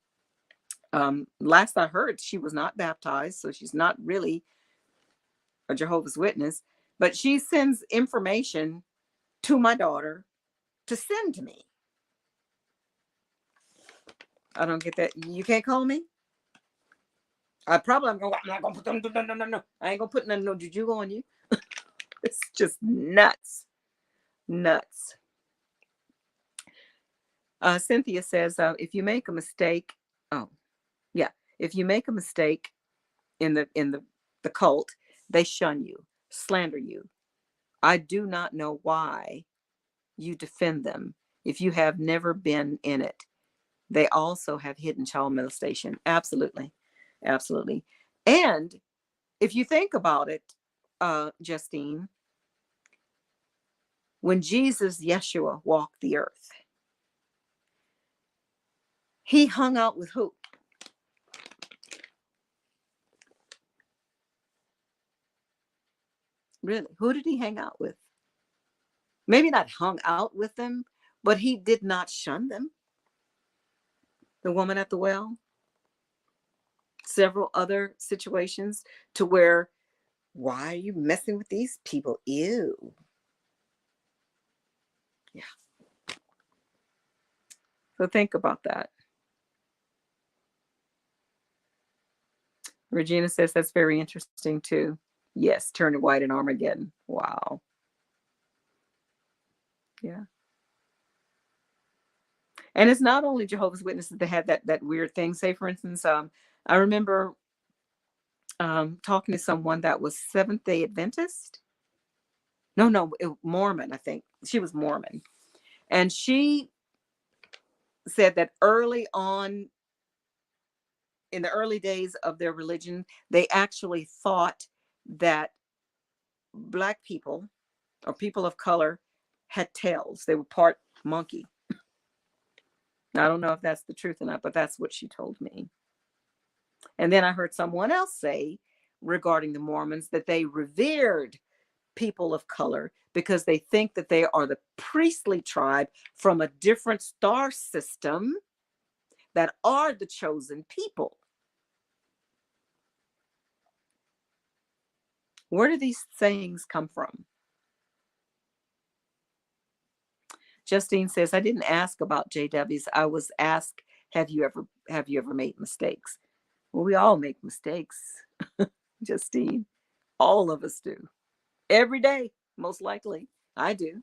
Last I heard, she was not baptized, so she's not really a Jehovah's Witness, but she sends information to my daughter to send to me. I don't get that. You can't call me. I'm not gonna put them. No. I ain't gonna put no juju on you. It's just nuts. Nuts. Cynthia says, if you make a mistake, oh yeah, if you make a mistake in the cult, they shun you, slander you. I do not know why you defend them if you have never been in it. They also have hidden child molestation. Absolutely, absolutely. And if you think about it, Justine, when Jesus, Yeshua, walked the earth, he hung out with who? Really? Who did he hang out with? Maybe not hung out with them, but he did not shun them. The woman at the well, several other situations to where, why are you messing with these people? Ew. Yeah. So think about that. Regina says that's very interesting too. Yes, turning white in Armageddon. Wow. Yeah. And it's not only Jehovah's Witnesses that had that weird thing. Say, for instance, I remember talking to someone that was Seventh Day Adventist. No, Mormon. I think she was Mormon, and she said that early on, in the early days of their religion, they actually thought that Black people or people of color had tails. They were part monkey. Now, I don't know if that's the truth or not, but that's what she told me. And then I heard someone else say regarding the Mormons that they revered people of color because they think that they are the priestly tribe from a different star system that are the chosen people. Where do these sayings come from? Justine says, I didn't ask about JWs. I was asked Have you ever made mistakes? Well, we all make mistakes, Justine. All of us do. Every day, most likely. I do.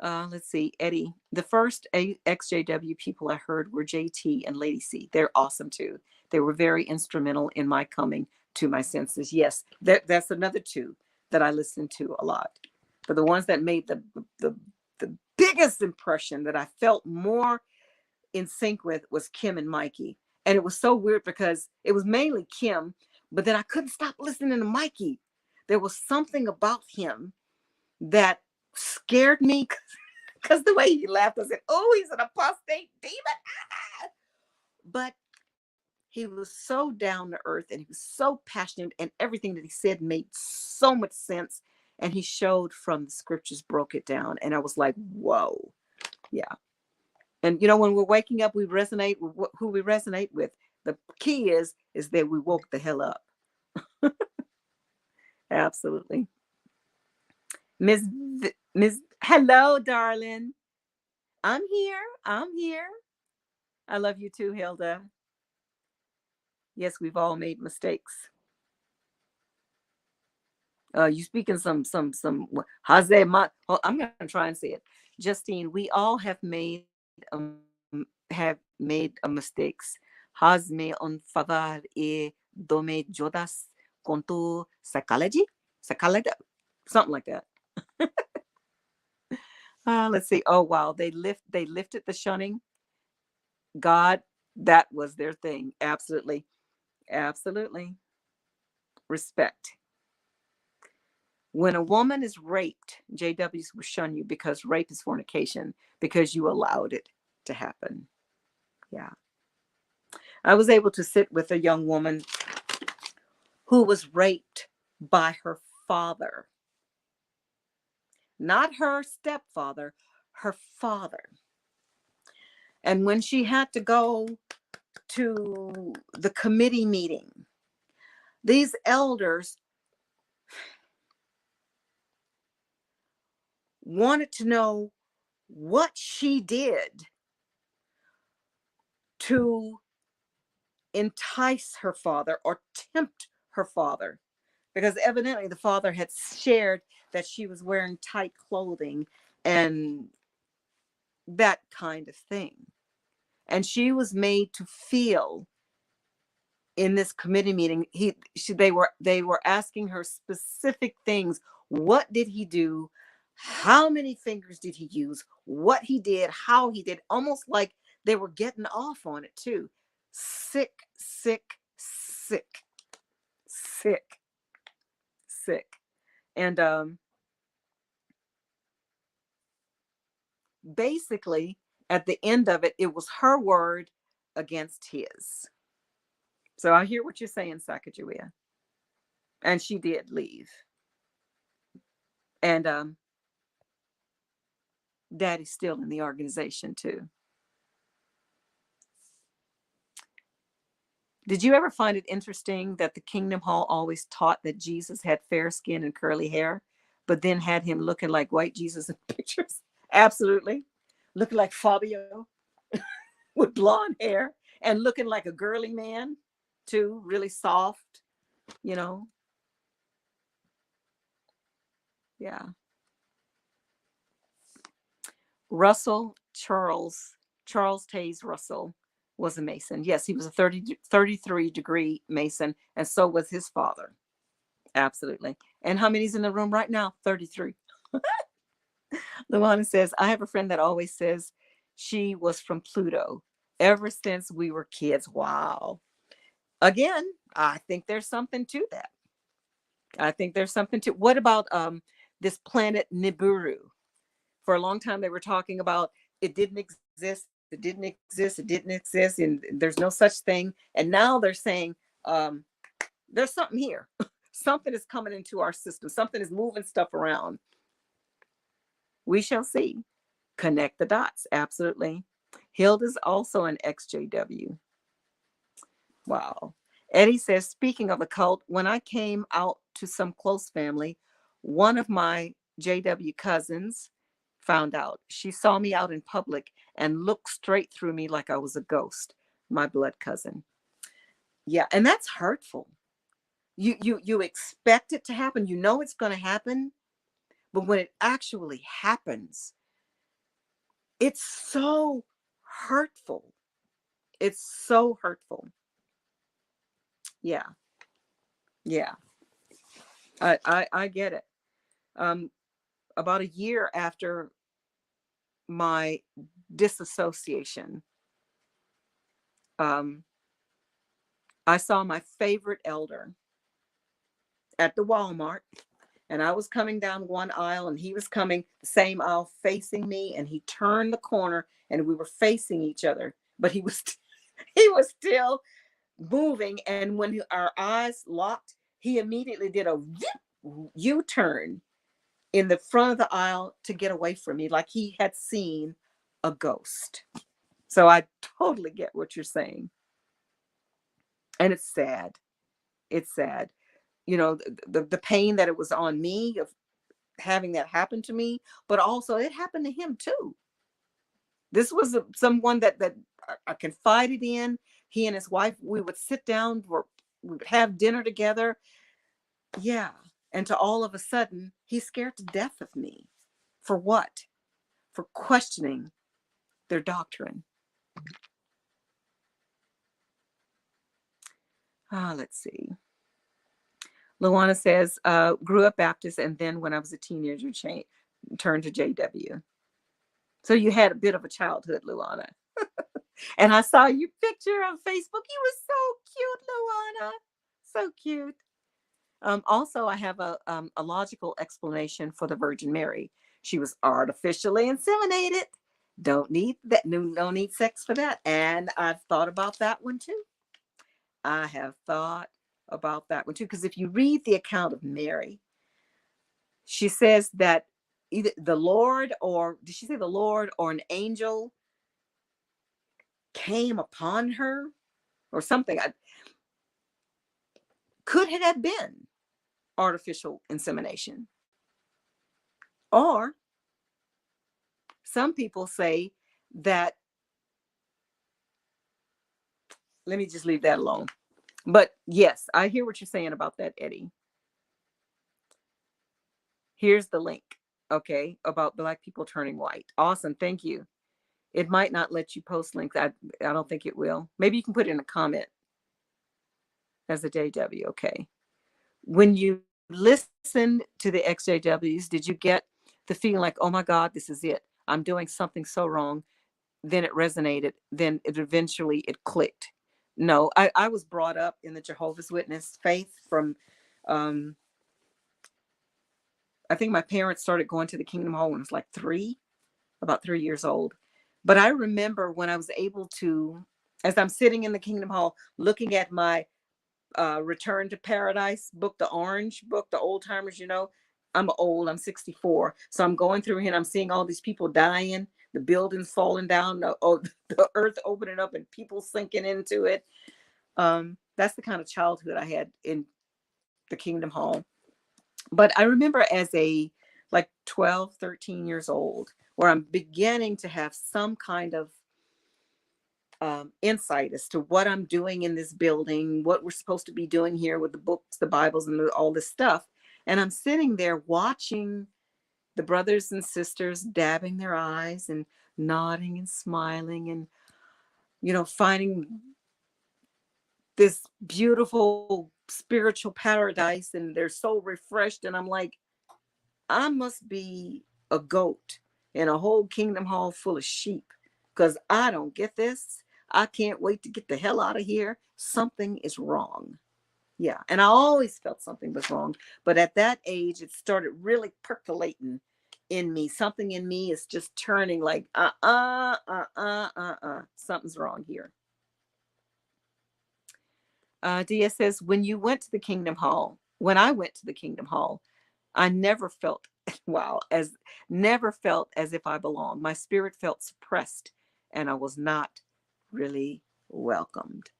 Let's see, Eddie. The first XJW people I heard were JT and Lady C. They're awesome too. They were very instrumental in my coming to my senses. Yes, that's another two that I listened to a lot. But the ones that made the the biggest impression, that I felt more in sync with, was Kim and Mikey. And it was so weird because it was mainly Kim, but then I couldn't stop listening to Mikey. There was something about him that scared me, because the way he laughed, I said, "Oh, he's an apostate demon." Ah! But he was so down to earth, and he was so passionate, and everything that he said made so much sense. And he showed from the scriptures, broke it down. And I was like, whoa. Yeah. And when we're waking up, we resonate with who we resonate with. The key is that we woke the hell up. Absolutely. Miss, hello, darling. I'm here. I'm here. I love you too, Hilda. Yes, we've all made mistakes. You speaking some Jose I'm gonna try and say it. Justine, we all have made a mistakes. Hazme un favor y dome jodas con tu psychology, something like that. Let's see. Oh wow, they lifted the shunning. God, that was their thing. Absolutely, absolutely. Respect. When a woman is raped, JWs will shun you, because rape is fornication, because you allowed it to happen. Yeah. I was able to sit with a young woman who was raped by her father, not her stepfather, her father. And when she had to go to the committee meeting, these elders wanted to know what she did to entice her father or tempt her father, because evidently the father had shared that she was wearing tight clothing and that kind of thing. And she was made to feel, in this committee meeting, they were asking her specific things. What did he do? How many fingers did he use? What he did, how he did, almost like they were getting off on it too. Sick, sick, sick, sick, sick. And basically, at the end of it, it was her word against his. So I hear what you're saying, Sacagawea. And she did leave. And Daddy's still in the organization too. Did you ever find it interesting that the Kingdom Hall always taught that Jesus had fair skin and curly hair, but then had him looking like white Jesus in pictures? Absolutely. Looking like Fabio with blonde hair, and looking like a girly man too, really soft, you know? Yeah. Russell Charles Taze Russell was a Mason. Yes, he was a 33-degree Mason, and so was his father. Absolutely. And how many's in the room right now? 33. Luana says, I have a friend that always says she was from Pluto ever since we were kids. Wow. Again, I think there's something to that. I think there's something to. What about this planet Nibiru? For a long time, they were talking about it didn't exist, it didn't exist, it didn't exist, and there's no such thing. And now they're saying there's something here. Something is coming into our system. Something is moving stuff around. We shall see. Connect the dots. Absolutely. Hilda's also an XJW. Wow. Eddie says, speaking of a cult, when I came out to some close family, one of my JW cousins found out. She saw me out in public and looked straight through me like I was a ghost, my blood cousin. Yeah, and that's hurtful. You expect it to happen. You know it's going to happen, but when it actually happens, it's so hurtful. It's so hurtful. Yeah, yeah. I get it. Um, about a year after my disassociation, um, I saw my favorite elder at the Walmart, and I was coming down one aisle, and he was coming the same aisle facing me, and he turned the corner, and we were facing each other, but he was he was still moving, and when our eyes locked, he immediately did a U-turn in the front of the aisle to get away from me, like he had seen a ghost. So I totally get what you're saying. And it's sad. It's sad. You know, the pain that it was on me of having that happen to me, but also it happened to him too. This was someone that I confided in. He and his wife, we would sit down, we would have dinner together. Yeah. And to all of a sudden, he's scared to death of me. For what? For questioning their doctrine. Let's see. Luana says, grew up Baptist, and then when I was a teenager, turned to JW. So you had a bit of a childhood, Luana. And I saw your picture on Facebook. You were so cute, Luana. So cute. Also, I have a logical explanation for the Virgin Mary. She was artificially inseminated. Don't need that. No need sex for that. And I've thought about that one too. I have thought about that one too. Because if you read the account of Mary, she says that either the Lord, or did she say the Lord, or an angel came upon her or something? Could it have been artificial insemination? Or some people say that, let me just leave that alone. But yes, I hear what you're saying about that, Eddie. Here's the link, okay, about Black people turning white. Awesome, thank you. It might not let you post links. I don't think it will. Maybe you can put it in a comment as a JW, okay. When you listened to the XJWs, did you get the feeling like, oh my God, this is it. I'm doing something so wrong. Then it resonated. Then it eventually clicked. No, I was brought up in the Jehovah's Witness faith from, I think my parents started going to the Kingdom Hall when I was like about 3 years old. But I remember when I was able to, as I'm sitting in the Kingdom Hall, looking at my Return to Paradise book, the orange book, the old timers, I'm old, I'm 64. So I'm going through here and I'm seeing all these people dying, the buildings falling down, the earth opening up and people sinking into it. That's the kind of childhood I had in the Kingdom Hall. But I remember as a like 12, 13 years old, where I'm beginning to have some kind of insight as to what I'm doing in this building, what we're supposed to be doing here with the books, the Bibles, and all this stuff. And I'm sitting there watching the brothers and sisters dabbing their eyes and nodding and smiling and, finding this beautiful spiritual paradise. And they're so refreshed. And I'm like, I must be a goat in a whole Kingdom Hall full of sheep, because I don't get this. I can't wait to get the hell out of here. Something is wrong. Yeah. And I always felt something was wrong. But at that age, it started really percolating in me. Something in me is just turning like, something's wrong here. Dia says, when I went to the Kingdom Hall, I never felt, never felt as if I belonged. My spirit felt suppressed and I was not really welcomed.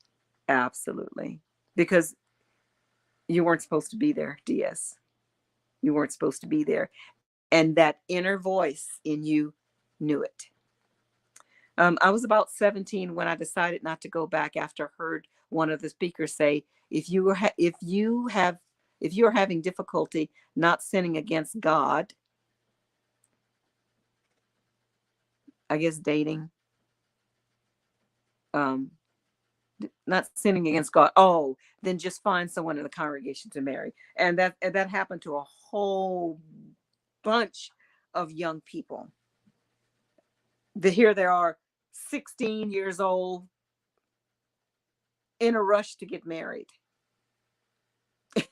Absolutely. Because you weren't supposed to be there, DS. You weren't supposed to be there. And that inner voice in you knew it. I was about 17 when I decided not to go back after I heard one of the speakers say, if you are having difficulty not sinning against God, I guess dating, um, not sinning against God. Oh, then just find someone in the congregation to marry. And that happened to a whole bunch of young people. Here they are, 16 years old, in a rush to get married.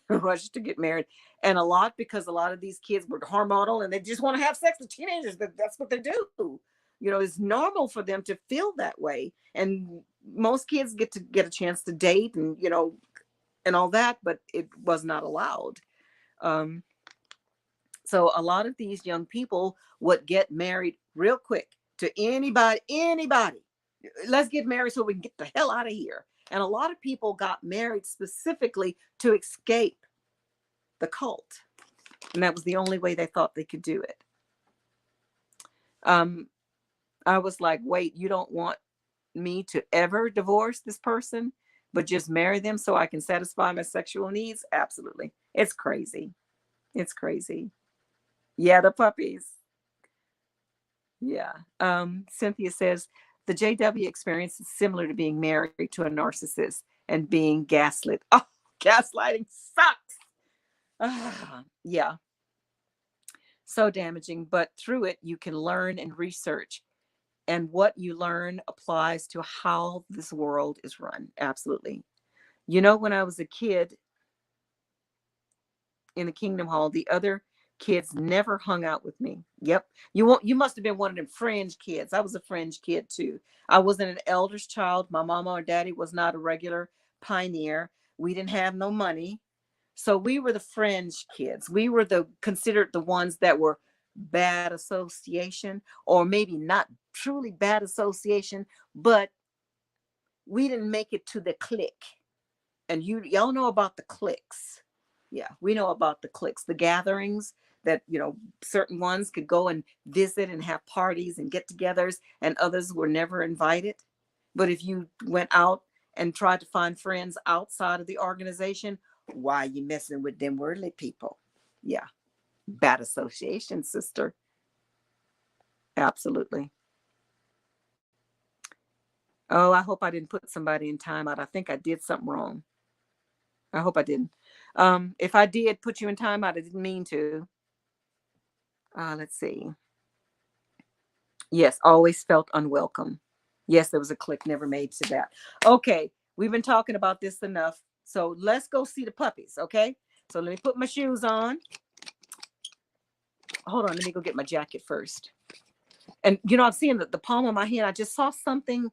Rush to get married. And a lot because a lot of these kids were hormonal and they just want to have sex with teenagers. That's what they do. It's normal for them to feel that way. And most kids get a chance to date and and all that, but it was not allowed. So a lot of these young people would get married real quick to anybody. Let's get married so we can get the hell out of here. And a lot of people got married specifically to escape the cult. And that was the only way they thought they could do it. I was like, wait, you don't want me to ever divorce this person, but just marry them so I can satisfy my sexual needs? Absolutely. It's crazy. It's crazy. Yeah, the puppies. Yeah. Cynthia says, the JW experience is similar to being married to a narcissist and being gaslit. Oh, gaslighting sucks. Yeah. So damaging, but through it, you can learn and research. And what you learn applies to how this world is run. Absolutely. When I was a kid in the Kingdom Hall, the other kids never hung out with me. Yep. You must have been one of them fringe kids. I was a fringe kid too. I wasn't an elder's child. My mama or daddy was not a regular pioneer. We didn't have no money. So we were the fringe kids. We were considered the ones that were bad association, or maybe not truly bad association, but we didn't make it to the clique. And y'all know about the cliques. Yeah, we know about the cliques, the gatherings that, certain ones could go and visit and have parties and get-togethers, and others were never invited. But if you went out and tried to find friends outside of the organization, why you messing with them worldly people? Yeah, bad association, sister. Absolutely. Oh, I hope I didn't put somebody in timeout. I think I did something wrong. I hope I didn't. If I did put you in timeout, I didn't mean to. Let's see. Yes, always felt unwelcome. Yes, there was a click never made to that. Okay, we've been talking about this enough. So let's go see the puppies, okay? So let me put my shoes on. Hold on, let me go get my jacket first. And, I'm seeing the palm of my hand. I just saw something.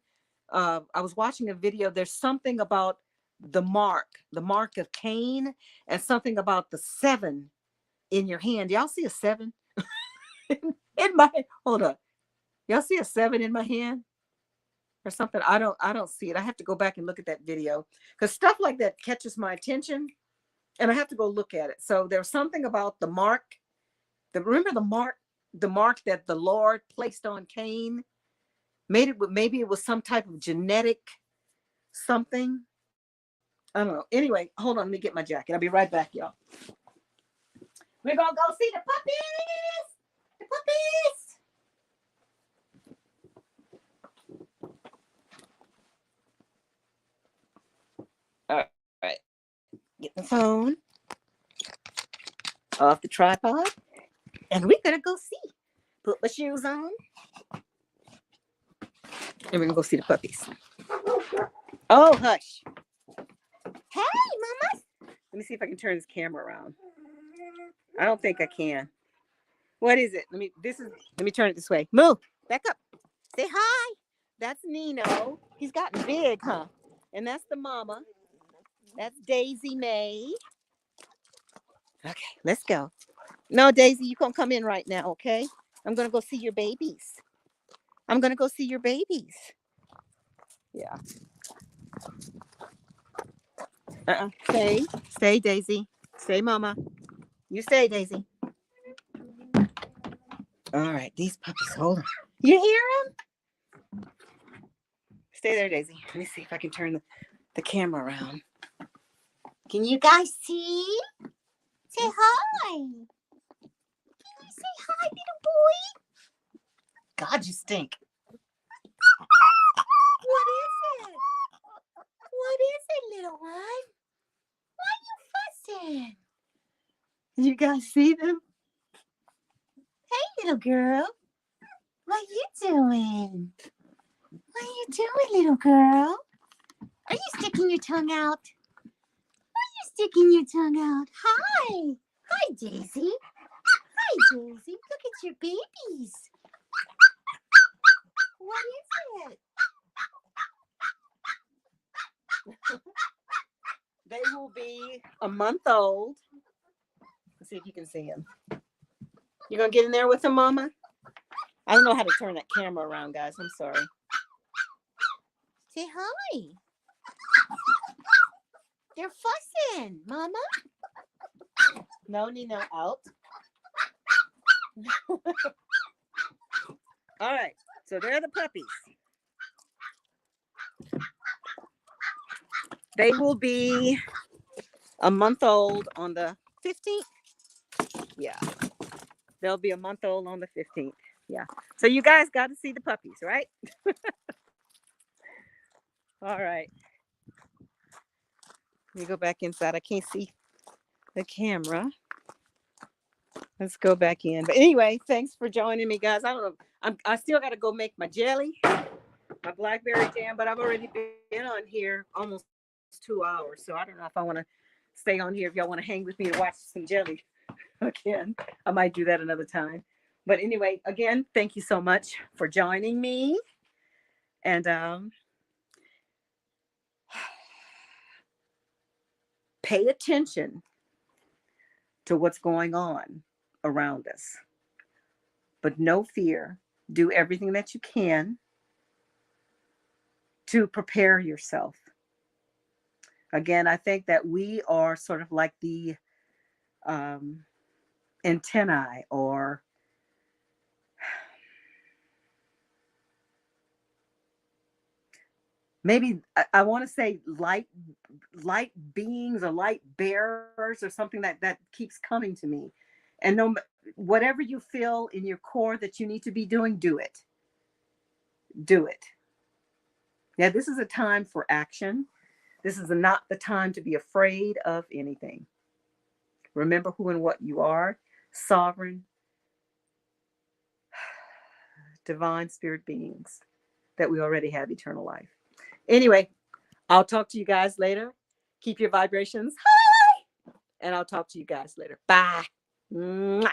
I was watching a video. There's something about the mark of Cain, and something about the 7 in your hand. Y'all see a 7 in my hand? Hold up. Y'all see a 7 in my hand or something? I don't see it. I have to go back and look at that video because stuff like that catches my attention and I have to go look at it. So there's something about the mark. Remember the mark that the Lord placed on Cain? Maybe it was some type of genetic something. I don't know. Anyway, hold on. Let me get my jacket. I'll be right back, y'all. We're going to go see the puppies. The puppies. All right. Get the phone off the tripod. And we're going to go see. Put my shoes on. And we're going to go see the puppies. Oh, hush. Hey, mama. Let me see if I can turn this camera around. I don't think I can. What is it? Let me turn it this way. Move. Back up. Say hi. That's Nino. He's gotten big, huh? And that's the mama. That's Daisy Mae. Okay, let's go. No, Daisy, you can't come in right now, okay? I'm going to go see your babies. Yeah. Stay, Daisy. Stay, mama. You stay, Daisy. All right, these puppies, hold on. You hear them? Stay there, Daisy. Let me see if I can turn the camera around. Can you guys see? Say hi. Can you say hi, little boy? God, you stink. What is it? What is it, little one? Why are you fussing? You guys see them? Hey, little girl. What you doing? What are you doing, little girl? Are you sticking your tongue out? Are you sticking your tongue out? Hi. Hi, Daisy. Hi, Daisy. Look at your babies. What is it? They will be a month old. Let's see if you can see them. You gonna get in there with them, Mama? I don't know how to turn that camera around, guys. I'm sorry. Say hi. They're fussing, Mama. No, Nino, out. All right, so they're the puppies. They will be a month old on the 15th. Yeah, they'll be a month old on the 15th. Yeah, so you guys got to see the puppies, right? All right. Let me go back inside. I can't see the camera. Let's go back in. But anyway, thanks for joining me, guys. I don't know. I still got to go make my jelly, my blackberry jam, but I've already been on here almost 2 hours. So I don't know if I want to stay on here. If y'all want to hang with me to watch some jelly again, I might do that another time. But anyway, again, thank you so much for joining me. And pay attention to what's going on around us. But no fear. Do everything that you can to prepare yourself. Again, I think that we are sort of like the antennae, or maybe I want to say light beings or light bearers or something that keeps coming to me. And no, whatever you feel in your core that you need to be doing, do it. Do it. Yeah, this is a time for action. This is not the time to be afraid of anything. Remember who and what you are, sovereign, divine spirit beings, that we already have eternal life. Anyway, I'll talk to you guys later. Keep your vibrations high, and I'll talk to you guys later. Bye. Mwah.